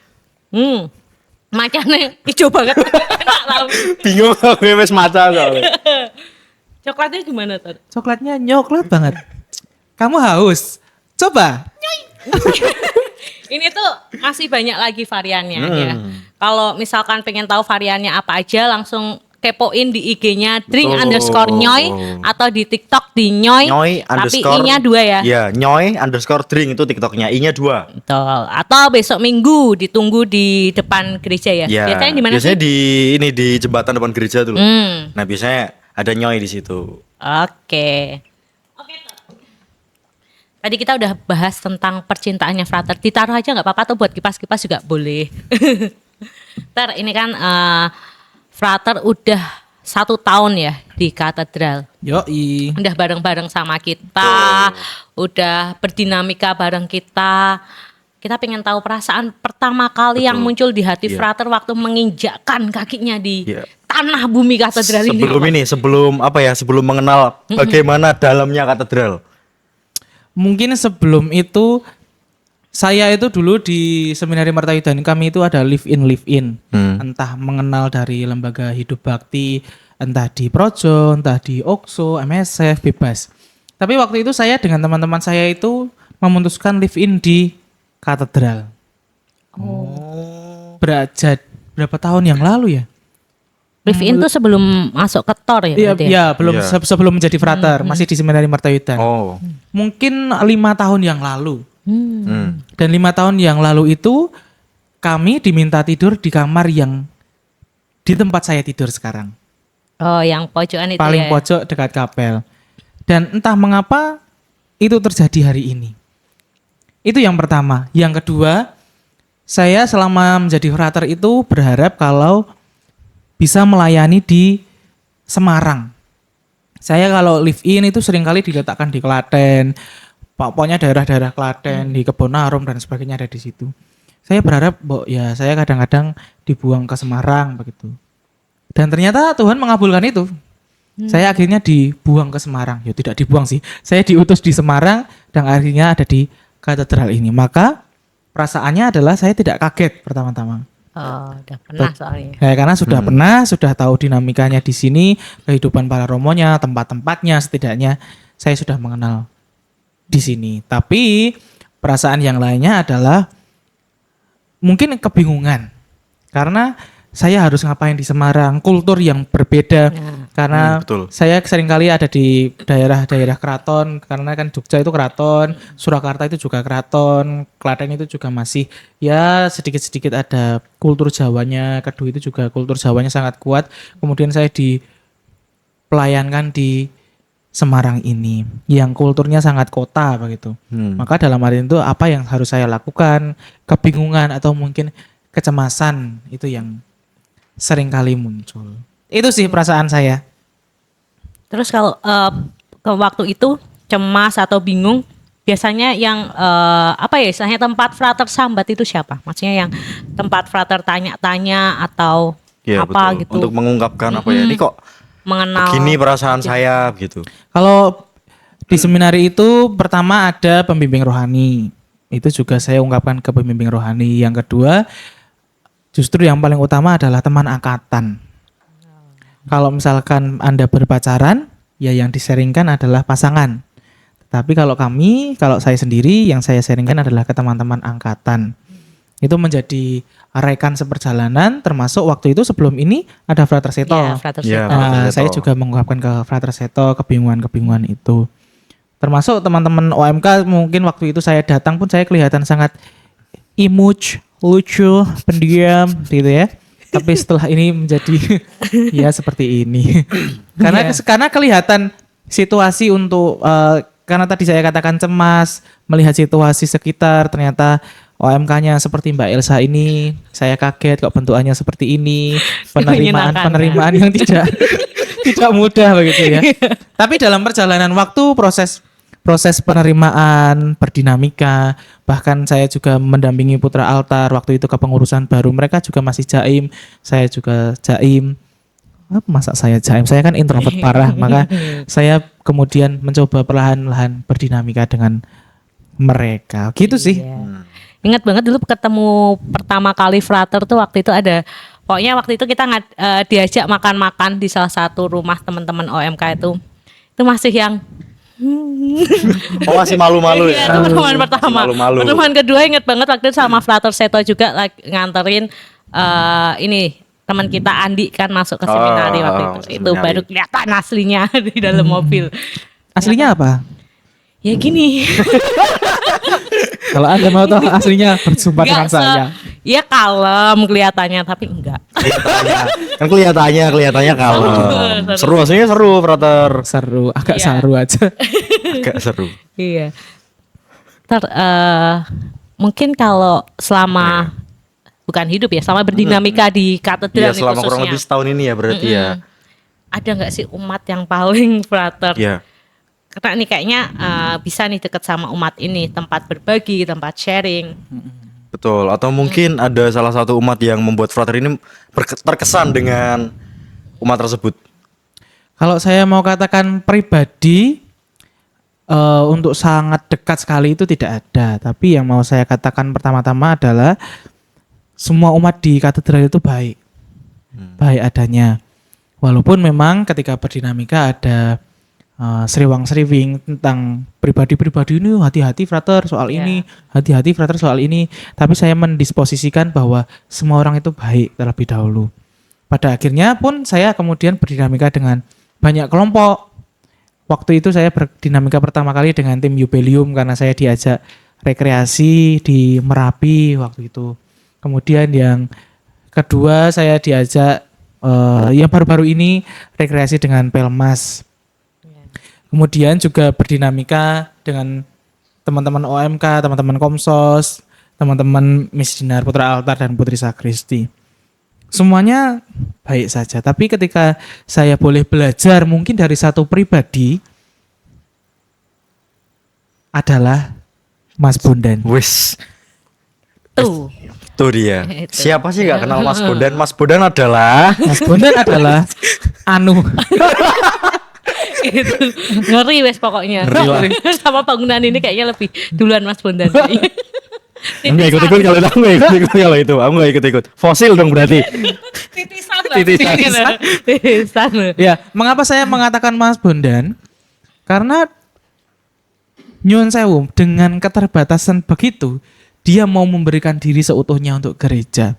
Macamnya hijau banget. Enak tau. Bingung aku wes maca soalnya. Coklatnya gimana Ter? Coklatnya nyoklat banget. Kamu haus? Coba. Ini tuh masih banyak lagi variannya ya. Kalau misalkan pengen tahu variannya apa aja langsung kepoin di IG-nya drink_nyoy atau di TikTok di nyoy. Tapi I-nya 2 ya. Iya, nyoy_drink itu TikToknya, I-nya 2. Betul. Atau besok Minggu ditunggu di depan gereja ya. Ya, Biasanya di mana biasanya sih? di jembatan depan gereja tuh. Nah, biasanya ada nyoy di situ. Oke. Tadi kita udah bahas tentang percintaannya frater. Ditaruh aja nggak apa-apa tuh buat kipas-kipas juga boleh. Ter, ini kan frater udah 1 tahun ya di katedral. Yoi. Udah bareng-bareng sama kita, udah berdinamika bareng kita. Kita pengen tahu perasaan pertama kali yang muncul di hati Iya. frater waktu menginjakkan kakinya di Iya. tanah bumi katedral ini. Sebelum mengenal bagaimana dalamnya katedral. Mungkin sebelum itu saya itu dulu di Seminari Martayudan kami itu ada live in. Entah mengenal dari lembaga hidup bakti, entah di Projo, entah di Okso, MSF, bebas. Tapi waktu itu saya dengan teman-teman saya itu memutuskan live in di katedral. Berapa tahun yang lalu ya? Live-in tuh sebelum masuk ke TOR ya? Iya, berarti ya? iya, belum Iya. sebelum menjadi frater, masih di Seminari Martayudan. Oh. Mungkin 5 tahun yang lalu. Hmm. Dan 5 tahun yang lalu itu kami diminta tidur di kamar yang di tempat saya tidur sekarang. Oh, yang pojokan itu Paling ya? pojok dekat kapel. Dan entah mengapa itu terjadi hari ini. Itu yang pertama. Yang kedua, saya selama menjadi frater itu berharap kalau bisa melayani di Semarang. Saya kalau live in itu seringkali diletakkan di Klaten, pokoknya daerah-daerah Klaten, di Kebonarum dan sebagainya ada di situ. Saya berharap, ya saya kadang-kadang dibuang ke Semarang begitu. Dan ternyata Tuhan mengabulkan itu. Saya akhirnya dibuang ke Semarang. Ya tidak dibuang sih. Saya diutus di Semarang dan akhirnya ada di katedral ini. Maka perasaannya adalah saya tidak kaget pertama-tama. Oh, udah pernah soalnya. Ya, karena sudah pernah, sudah tahu dinamikanya di sini, kehidupan para romonya, tempat-tempatnya setidaknya saya sudah mengenal di sini. Tapi perasaan yang lainnya adalah mungkin kebingungan. Karena saya harus ngapain di Semarang, kultur yang berbeda. Karena betul. saya seringkali ada di daerah-daerah keraton, karena kan Jogja itu keraton, Surakarta itu juga keraton, Klaten itu juga masih ya sedikit-sedikit ada kultur Jawanya, Kedua itu juga kultur Jawanya sangat kuat. Kemudian saya dipelayankan di Semarang ini, yang kulturnya sangat kota begitu. Maka dalam hal itu apa yang harus saya lakukan, kebingungan atau mungkin kecemasan itu yang sering kali muncul. Itu sih perasaan saya. Terus kalau ke waktu itu cemas atau bingung, biasanya yang apa ya istilahnya tempat frater sambat itu siapa? Maksudnya yang tempat frater tanya-tanya atau Ya, apa betul. gitu? Untuk mengungkapkan apa ya, ini kok Mengenal. begini perasaan saya gitu. Kalau di seminari itu pertama ada pembimbing rohani. Itu juga saya ungkapkan ke pembimbing rohani. Yang kedua justru yang paling utama adalah teman angkatan. Kalau misalkan Anda berpacaran, ya yang disaringkan adalah pasangan. Tapi kalau saya sendiri, yang saya sharingkan adalah ke teman-teman angkatan. Itu menjadi rekan seperjalanan, termasuk waktu itu sebelum ini ada Frater Seto. Ya, Frater Ya, Seto. Frater Seto. Saya juga mengungkapkan ke Frater Seto kebingungan-kebingungan itu. Termasuk teman-teman OMK, mungkin waktu itu saya datang pun saya kelihatan sangat image, lucu, pendiam gitu ya. Tapi setelah ini menjadi ya seperti ini. Karena kelihatan situasi untuk karena tadi saya katakan cemas, melihat situasi sekitar, ternyata OMK-nya seperti Mbak Elsa ini, saya kaget kok bentukannya seperti ini, penerimaan yang tidak mudah begitu ya. Tapi dalam perjalanan waktu proses penerimaan berdinamika, bahkan saya juga mendampingi putra altar waktu itu ke pengurusan baru, mereka juga masih jaim, saya juga jaim. Masa saya jaim, saya kan introvert parah, maka saya kemudian mencoba perlahan-lahan berdinamika dengan mereka, gitu sih. Iya. Ingat banget dulu ketemu pertama kali Frater tuh waktu itu pokoknya waktu itu kita diajak makan-makan di salah satu rumah teman-teman OMK itu masih yang Oh, masih malu-malu ya. Iya, pertemuan pertama. Malu-malu. Pertemuan kedua inget banget waktu itu sama Frater Seto juga nganterin ini teman kita Andi kan masuk ke seminari waktu itu. Itu seminari. baru kelihatan aslinya di dalam mobil. Aslinya apa? Ya gini. Kalau Anda mau tahu aslinya berjumpa dengan saya. Ya kalem kelihatannya tapi enggak. Kan kelihatannya kalau seru, aslinya seru, Frater. Seru, agak Iya. seru aja. Agak seru. Iya. Mungkin kalau selama bukan hidup ya, selama berdinamika di katedral Iya, selama kurang khususnya. lebih setahun ini ya berarti ya. Ada nggak sih umat yang paling Frater? Iya. Karena ini kayaknya bisa nih deket sama umat ini, tempat berbagi, tempat sharing. Betul, atau mungkin ada salah satu umat yang membuat Frater ini terkesan dengan umat tersebut. Kalau saya mau katakan pribadi, untuk sangat dekat sekali itu tidak ada. Tapi yang mau saya katakan pertama-tama adalah semua umat di katedral itu baik. Baik adanya. Walaupun memang ketika berdinamika ada seriwang-seriwing tentang pribadi-pribadi ini, hati-hati Frater soal ini, hati-hati Frater soal ini. Tapi saya mendisposisikan bahwa semua orang itu baik terlebih dahulu. Pada akhirnya pun saya kemudian berdinamika dengan banyak kelompok. Waktu itu saya berdinamika pertama kali dengan tim Jubileum karena saya diajak rekreasi di Merapi waktu itu. Kemudian yang kedua saya diajak yang baru-baru ini rekreasi dengan Pelmas. Kemudian juga berdinamika dengan teman-teman OMK, teman-teman Komsos, teman-teman Misdinar Putra Altar dan Putri Sakristi. Semuanya baik saja. Tapi ketika saya boleh belajar mungkin dari satu pribadi adalah Mas Bondan. Wis, Tuh. tuh dia. Itu. Siapa sih nggak kenal Mas Bondan? Mas Bondan adalah Mas Bondan adalah anu. Gitu. Ngeri wes pokoknya. Ngeri Sama bangunan ini kayaknya lebih duluan Mas Bondan. Enggak ikut-ikut kalau itu, aku nggak ikut-ikut kalau itu, aku nggak ikut-ikut. Fosil dong berarti. Titisan lah. Titisan. Titisan. Ya, mengapa saya mengatakan Mas Bondan? Karena Nyun Sewu dengan keterbatasan begitu, dia mau memberikan diri seutuhnya untuk gereja.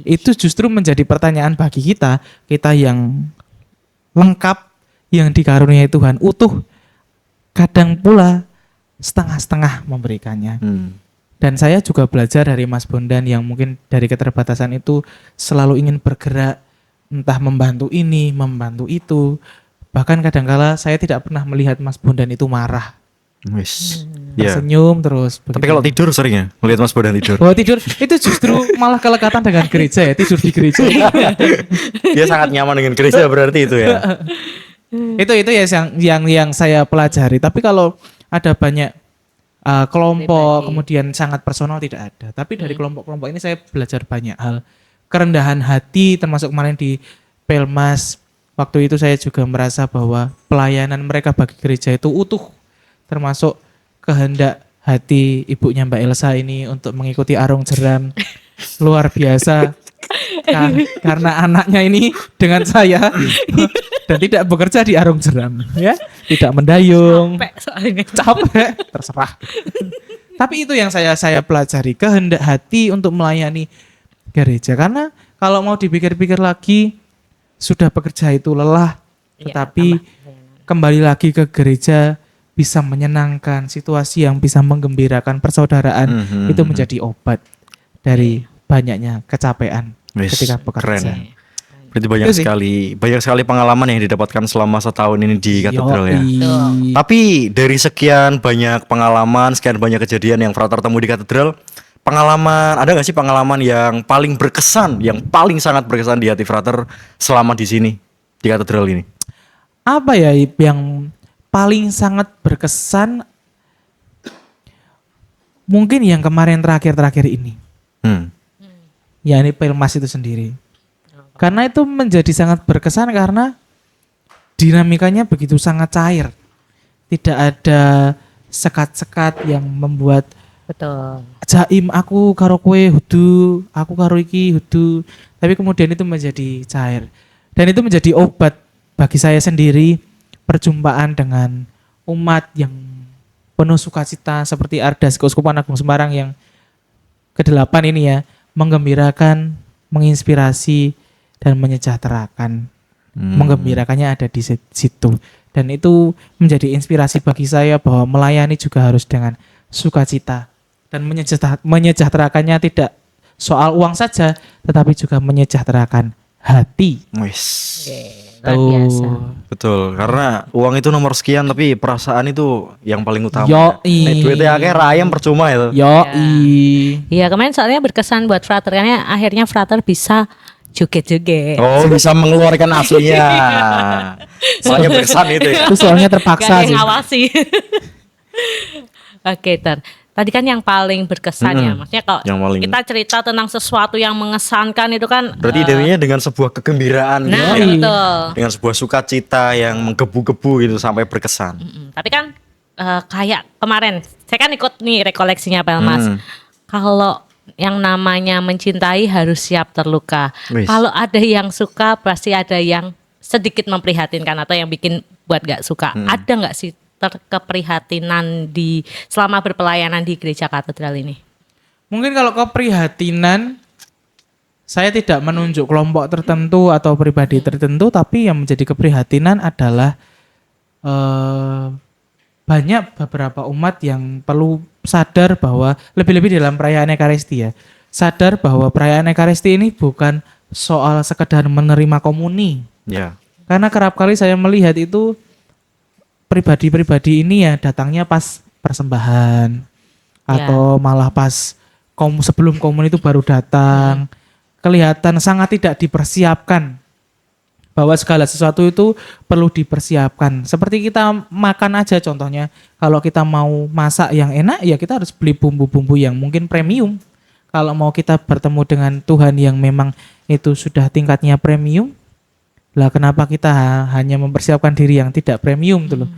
Itu justru menjadi pertanyaan bagi kita yang lengkap, yang dikaruniai Tuhan utuh, kadang pula setengah-setengah memberikannya. Dan saya juga belajar dari Mas Bondan yang mungkin dari keterbatasan itu selalu ingin bergerak, entah membantu ini, membantu itu. Bahkan kadangkala saya tidak pernah melihat Mas Bondan itu marah. Wis. Ya. Tersenyum terus. Tapi kalau tidur sering ya melihat Mas Bondan tidur. Oh tidur, itu justru malah kelekatan dengan gereja ya, tidur di gereja. Dia sangat nyaman dengan gereja berarti itu ya. Itu ya yang saya pelajari. Tapi kalau ada banyak kelompok Pribadi. kemudian sangat personal tidak ada. Tapi dari kelompok-kelompok ini saya belajar banyak hal. Kerendahan hati termasuk kemarin di Pelmas. Waktu itu saya juga merasa bahwa pelayanan mereka bagi gereja itu utuh. Termasuk kehendak hati ibunya Mbak Elsa ini untuk mengikuti arung jeram luar biasa. karena anaknya ini dengan saya dan tidak bekerja di arung jeram, ya, tidak mendayung, Capek soalnya. capek, terserah. Tapi itu yang saya pelajari, kehendak hati untuk melayani gereja. Karena kalau mau dipikir-pikir lagi, sudah bekerja itu lelah, Iya, tetapi tambah. kembali lagi ke gereja bisa menyenangkan, situasi yang bisa menggembirakan persaudaraan itu menjadi obat dari banyaknya kecapean Wis, ketika bekerja. keren. Berarti banyak Itu sih. sekali pengalaman yang didapatkan selama setahun ini di katedral ya. Yoi. Tapi dari sekian banyak pengalaman, sekian banyak kejadian yang Frater temui di katedral, ada nggak sih pengalaman yang paling berkesan, yang paling sangat berkesan di hati Frater selama di sini di katedral ini? Apa ya yang paling sangat berkesan? Mungkin yang kemarin terakhir ini. Ya ini Pelmas itu sendiri. Karena itu menjadi sangat berkesan karena dinamikanya begitu sangat cair. Tidak ada sekat-sekat yang membuat Betul. jaim aku karo kue hudu, aku karo iki hudu. Tapi kemudian itu menjadi cair. Dan itu menjadi obat bagi saya sendiri, perjumpaan dengan umat yang penuh sukacita seperti Ardas Keuskupan Agung Semarang yang ke-8 ini ya, menggembirakan, menginspirasi dan menyejahterakan. Menggembirakannya ada di situ. Dan itu menjadi inspirasi bagi saya bahwa melayani juga harus dengan sukacita. Dan menyejahterakannya tidak soal uang saja, tetapi juga menyejahterakan hati. Wis. Luar biasa. Betul, karena uang itu nomor sekian tapi perasaan itu yang paling utama. Yoi. Nek duitnya akeh rayam percuma itu. Yoi. Iya, kemarin soalnya berkesan buat Frater karena akhirnya Frater bisa joget-joget. Oh, bisa mengeluarkan aslinya. Soalnya berkesan itu ya. Itu soalnya Gak terpaksa ada sih. yang ngawasi. Oke, Ter. Tadi kan yang paling berkesan ya. Maksudnya kalau Yang paling- kita cerita tentang sesuatu yang mengesankan itu kan Berarti identinya dengan sebuah kegembiraan gitu nah, ya. betul. Dengan sebuah sukacita yang menggebu-gebu gitu sampai berkesan. Tapi kan kayak kemarin saya kan ikut nih rekoleksinya Pelmas. Kalau yang namanya mencintai harus siap terluka. Wis. Kalau ada yang suka pasti ada yang sedikit memprihatinkan atau yang bikin buat gak suka. Ada nggak sih keprihatinan di selama berpelayanan di gereja katedral ini? Mungkin kalau keprihatinan, saya tidak menunjuk kelompok tertentu atau pribadi tertentu, tapi yang menjadi keprihatinan adalah banyak beberapa umat yang perlu sadar bahwa lebih-lebih dalam perayaan Ekaristi ya, sadar bahwa perayaan Ekaristi ini bukan soal sekedar menerima komuni. Ya. Karena kerap kali saya melihat itu pribadi-pribadi ini ya datangnya pas persembahan atau malah pas sebelum komun itu baru datang. Kelihatan sangat tidak dipersiapkan. Bahwa segala sesuatu itu perlu dipersiapkan. Seperti kita makan aja contohnya. Kalau kita mau masak yang enak ya kita harus beli bumbu-bumbu yang mungkin premium. Kalau mau kita bertemu dengan Tuhan yang memang itu sudah tingkatnya premium, lah kenapa kita hanya mempersiapkan diri yang tidak premium tuh loh.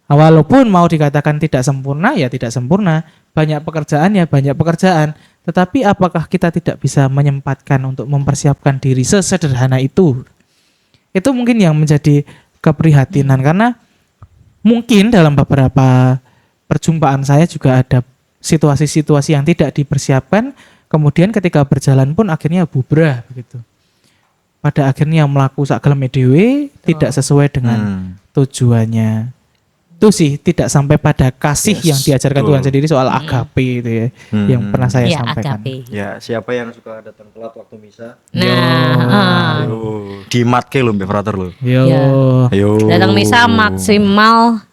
Walaupun mau dikatakan tidak sempurna ya tidak sempurna, banyak pekerjaan ya banyak pekerjaan, tetapi apakah kita tidak bisa menyempatkan untuk mempersiapkan diri sesederhana itu? Itu mungkin yang menjadi keprihatinan karena mungkin dalam beberapa perjumpaan saya juga ada situasi-situasi yang tidak dipersiapkan, kemudian ketika berjalan pun akhirnya bubrah begitu. Pada akhirnya melaku sakeleme dhewe tidak sesuai dengan tujuannya. Itu sih tidak sampai pada kasih yang diajarkan Tuhan sendiri soal agape itu ya, yang pernah saya Iya, sampaikan. agape. Ya, siapa yang suka datang telat waktu misa? Nah, Ayo, di matke lho Mbak Frater lho. Yo. Iya. Ayo. datang misa maksimal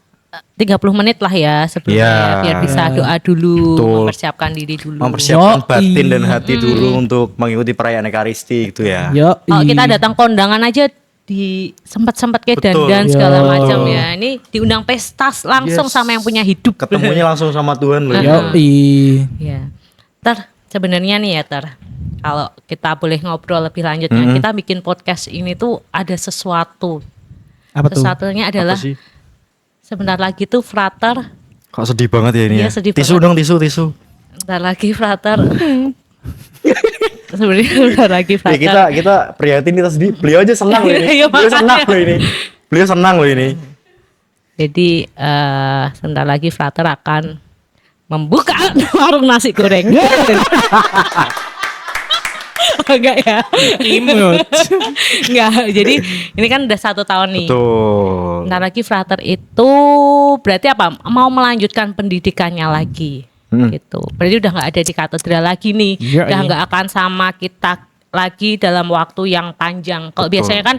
30 menit lah ya sebelumnya Iya. biar bisa doa dulu, Betul. mempersiapkan diri dulu. Mempersiapkan Yoi. batin dan hati dulu untuk mengikuti perayaan Ekaristi gitu ya. Yo. Kalau kita datang kondangan aja di sempat kayak Betul. dandan segala Yo. macam ya. Ini diundang pesta langsung Yes. sama yang punya hidup. Ketemunya langsung sama Tuhan loh. Yo. Ya. Sebenarnya nih ya kalau kita boleh ngobrol lebih lanjut ya, kita bikin podcast ini tuh ada sesuatu. Apa tuh? Sesuatunya Apa adalah sih? sebentar lagi tuh Frater, Kok sedih banget ya ini Iya, ya. sedih Tisu banget. dong, tisu. sebentar lagi Frater sebenarnya udah lagi Ya, frater. kita prihatin kita sedih. Beliau aja senang loh ini. Iya, Beliau senang loh ini. Beliau senang loh ini. Jadi sebentar lagi frater akan membuka warung nasi goreng. Oh, enggak ya? Imut. Enggak. Jadi ini kan udah 1 tahun nih. Betul. Bentar lagi frater itu berarti apa? Mau melanjutkan pendidikannya lagi. Gitu. Berarti udah nggak ada di katedral lagi nih. Iya, Udah iya. nggak akan sama kita lagi dalam waktu yang panjang. Kalau Betul. biasanya kan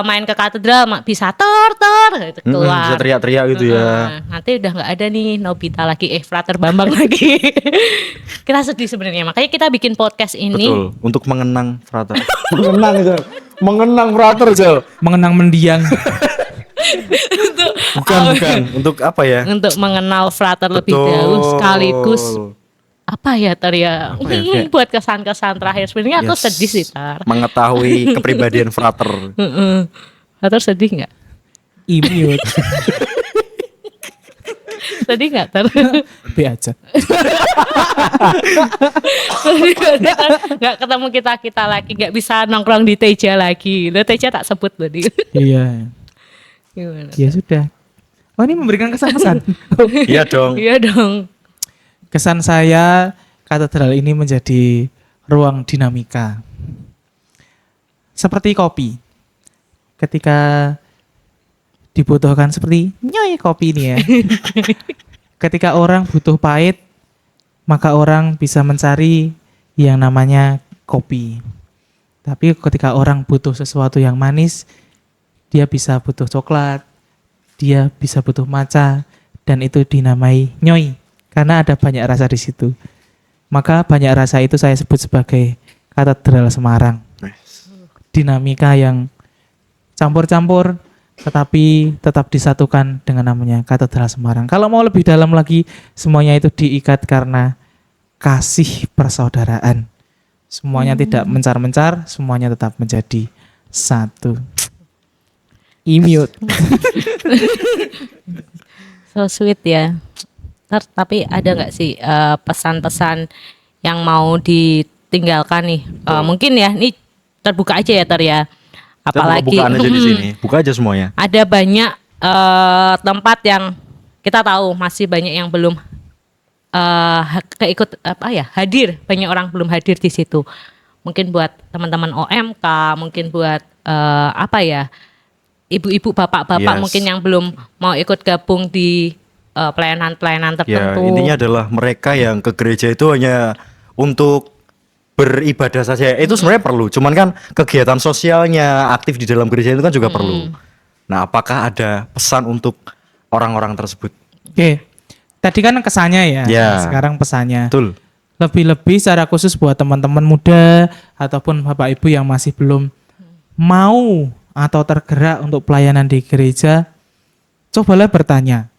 main ke katedral bisa gitu keluar. Bisa teriak-teriak gitu ya. Nanti udah nggak ada nih Nobita lagi, Frater Bambang lagi. Kita sedih sebenarnya. Makanya kita bikin podcast ini. Betul. Untuk mengenang frater. Mengenang itu. Mengenang frater, Jal. Mengenang mendiang. Bukan. Untuk apa ya? Untuk mengenal Frater lebih Betul. jauh sekaligus apa ya Tar ya? Apa ya, kayak- Buat kesan-kesan terakhir sebenarnya aku Yes. sedih sih Tar. Mengetahui kepribadian frater. Frater sedih nggak? Imut. Sedih nggak Tar? B aja. Nggak ketemu kita lagi, nggak bisa nongkrong di Teja lagi. Lo Teja tak sebut tadi. Iya. Gimana? Ya sudah. Oh ini memberikan kesan-kesan. Iya dong. Iya dong. Kesan saya katedral ini menjadi ruang dinamika. Seperti kopi. Ketika dibutuhkan seperti nyoy kopi ini ya. Ketika orang butuh pahit, maka orang bisa mencari yang namanya kopi. Tapi ketika orang butuh sesuatu yang manis, dia bisa butuh coklat, dia bisa butuh matcha, dan itu dinamai nyoy. Karena ada banyak rasa di situ. Maka banyak rasa itu saya sebut sebagai katedral Semarang. Dinamika yang campur-campur tetapi tetap disatukan dengan namanya katedral Semarang. Kalau mau lebih dalam lagi, semuanya itu diikat karena kasih persaudaraan. Semuanya tidak mencar-mencar, semuanya tetap menjadi satu. Imut. So sweet ya. Tapi ada nggak sih pesan-pesan yang mau ditinggalkan nih? Mungkin ya, ini terbuka aja ya Ter ya. Kita Apalagi bukaan aja di sini. Buka aja semuanya. ada banyak tempat yang kita tahu masih banyak yang belum hadir. Banyak orang belum hadir di situ. Mungkin buat teman-teman OMK, mungkin buat ibu-ibu, bapak-bapak Yes. mungkin yang belum mau ikut gabung di pelayanan-pelayanan Ya, tertentu. intinya adalah mereka yang ke gereja itu hanya untuk beribadah saja. Itu sebenarnya perlu. Cuman kan kegiatan sosialnya, aktif di dalam gereja itu kan juga perlu. Nah, apakah ada pesan untuk orang-orang tersebut? Oke. Tadi kan kesannya ya. Ya. Sekarang pesannya. Betul. Lebih-lebih secara khusus buat teman-teman muda ataupun bapak ibu yang masih belum mau atau tergerak untuk pelayanan di gereja, cobalah bertanya.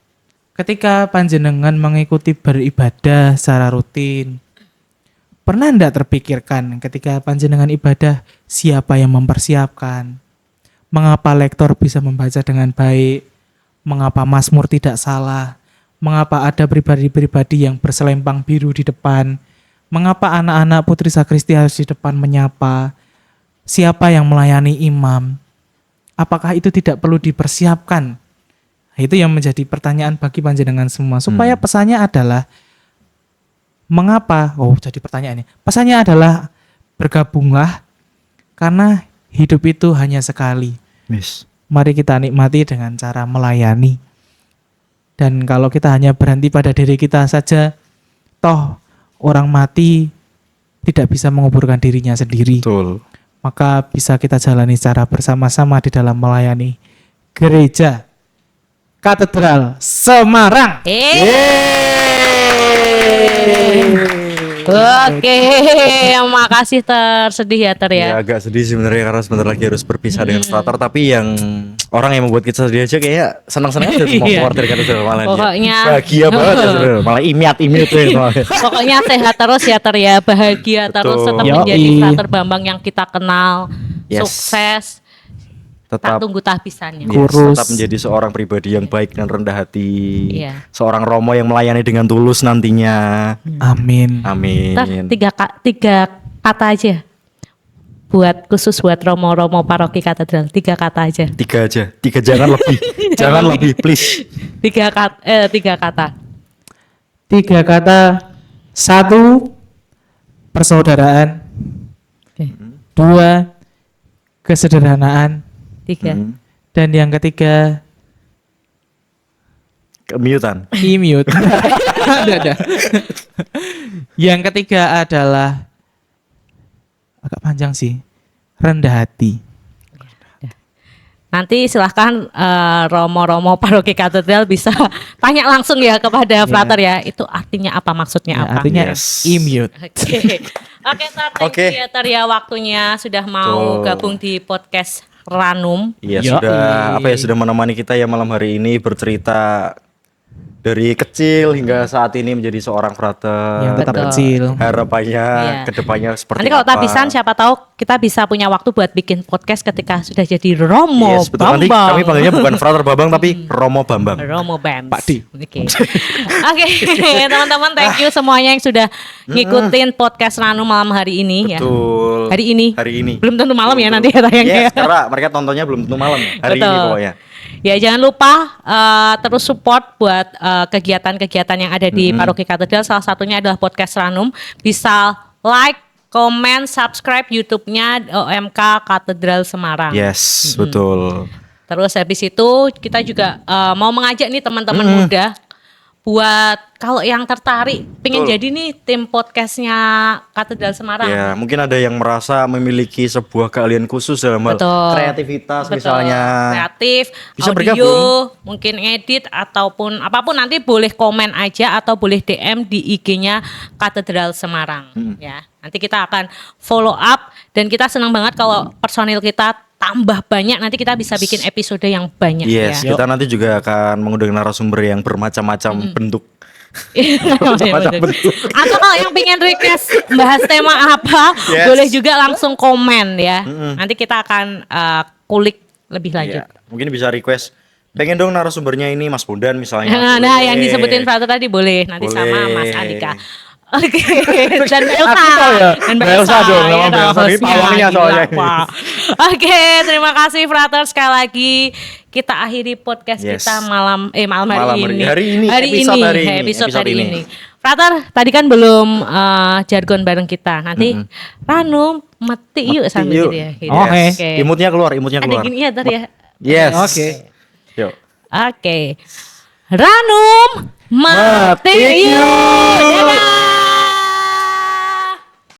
Ketika panjenengan mengikuti beribadah secara rutin, pernah enggak terpikirkan ketika panjenengan ibadah siapa yang mempersiapkan? Mengapa lektor bisa membaca dengan baik? Mengapa mazmur tidak salah? Mengapa ada pribadi-pribadi yang berselempang biru di depan? Mengapa anak-anak putri sakristi harus di depan menyapa? Siapa yang melayani imam? Apakah itu tidak perlu dipersiapkan? Nah, itu yang menjadi pertanyaan bagi panjenengan semua. Supaya pesannya adalah mengapa? Oh, jadi pertanyaannya. Pesannya adalah bergabunglah karena hidup itu hanya sekali. Yes. Mari kita nikmati dengan cara melayani. Dan kalau kita hanya berhenti pada diri kita saja, toh orang mati tidak bisa menguburkan dirinya sendiri. Betul. Maka bisa kita jalani secara bersama-sama di dalam melayani gereja Katedral Semarang. Oke, makasih tersedih ya Ter Ya ya. agak sedih sebenarnya karena sebentar lagi harus berpisah dengan frater, tapi yang orang yang membuat kita sedih aja kayaknya senang-senang aja semua Iya. keluar dari katedral malah dia. Pokoknya- bahagia banget ya sebenarnya. Malah imiat-imiat tuh ya. Pokoknya sehat terus ya Ter ya, bahagia terus Betul. tetap Yoi. menjadi Frater Bambang yang kita kenal, Yes. sukses. Tak tetap tunggu tahbisannya. yes, Kurus. tetap menjadi seorang pribadi yang baik dan rendah hati. Iya. Seorang Romo yang melayani dengan tulus nantinya. Amin. Ntar Amin. tiga kata aja. Khusus buat Romo-Romo paroki katedral. 3 kata aja. 3 aja. 3 jangan lebih. Jangan lebih please. 3 kata. 3 kata. 1, persaudaraan. Oke. 2, kesederhanaan. 3. Dan yang ketiga, Kemutan. mute. Ada. Yang ketiga adalah agak panjang sih, rendah hati. Nanti silahkan Romo-Romo paroki katedral bisa tanya langsung ya kepada Frater ya. Itu artinya apa, maksudnya Ya, apa? artinya Yes. mute. Oke. Oke, Tar, thank Oke. you ya, Tar, ya waktunya sudah mau Betul. gabung di podcast Ranum. Iya Yoi. sudah menemani kita ya malam hari ini bercerita dari kecil hingga saat ini menjadi seorang frater. Yang tetap Betul. kecil. Harapannya Iya. kedepannya seperti Nanti kalau apa? tahbisan siapa tahu kita bisa punya waktu buat bikin podcast ketika sudah jadi Romo Yes, betul. Nanti Bambang. kami panggilnya bukan Frater Bambang tapi Romo Bambang. Romo Bams. Pak Di. Oke. Oke, teman-teman, thank you semuanya yang sudah ngikutin podcast Ranum malam hari ini ya. Betul. Hari ini. Hari ini. Belum tentu malam ya Belum nanti tentu. ya tayangnya Yes, ya. karena mereka tontonnya belum tentu malam. Hari ini Betul. pokoknya. Ya jangan lupa terus support buat kegiatan-kegiatan yang ada di Paroki Katedral. Salah satunya adalah podcast Ranum. Bisa like, komen, subscribe YouTube-nya OMK Katedral Semarang. Yes, betul. Terus habis itu kita juga mau mengajak nih teman-teman muda buat kalau yang tertarik pengen Betul. jadi nih tim podcastnya Katedral Semarang. Ya, mungkin ada yang merasa memiliki sebuah keahlian khusus dalam hal Betul. kreativitas Betul. misalnya. Kreatif, Bisa audio, bergabung. mungkin edit ataupun apapun, nanti boleh komen aja atau boleh DM di IG-nya Katedral Semarang ya. Nanti kita akan follow up dan kita senang banget kalau personil kita tambah banyak, nanti kita bisa bikin episode yang banyak Yes, ya. kita nanti juga akan mengundang narasumber yang bermacam-macam bentuk. Macam-macam bentuk. Atau kalau yang pengen request bahas tema apa, Yes. boleh juga langsung komen ya. Nanti kita akan kulik lebih lanjut. Ya, mungkin bisa request. Pengen dong narasumbernya ini Mas Bondan misalnya. Nah, Boleh. yang disebutin Frater tadi boleh nanti Boleh. sama Mas Andika. Oke, dan Mbak Elsa. Aku tahu ya. Dan Mbak Elsa dong, nama ya Mbak Elsa ini hostnya. pawangnya Gila, soalnya. Pak. Oke, terima kasih Frater sekali lagi. Kita akhiri podcast Yes. kita malam hari Malam ini. hari ini, episode hari ini. Frater, tadi kan belum jargon bareng kita. Nanti Ranum mati yuk sambil Yuk. gitu ya. Gitu. Oke. Oke. Imutnya keluar, imutnya Ada keluar. gini ya tadi ya. Yes. Oke. Yuk. Oke. Ranum mati Mati yuk. yuk. Dadah.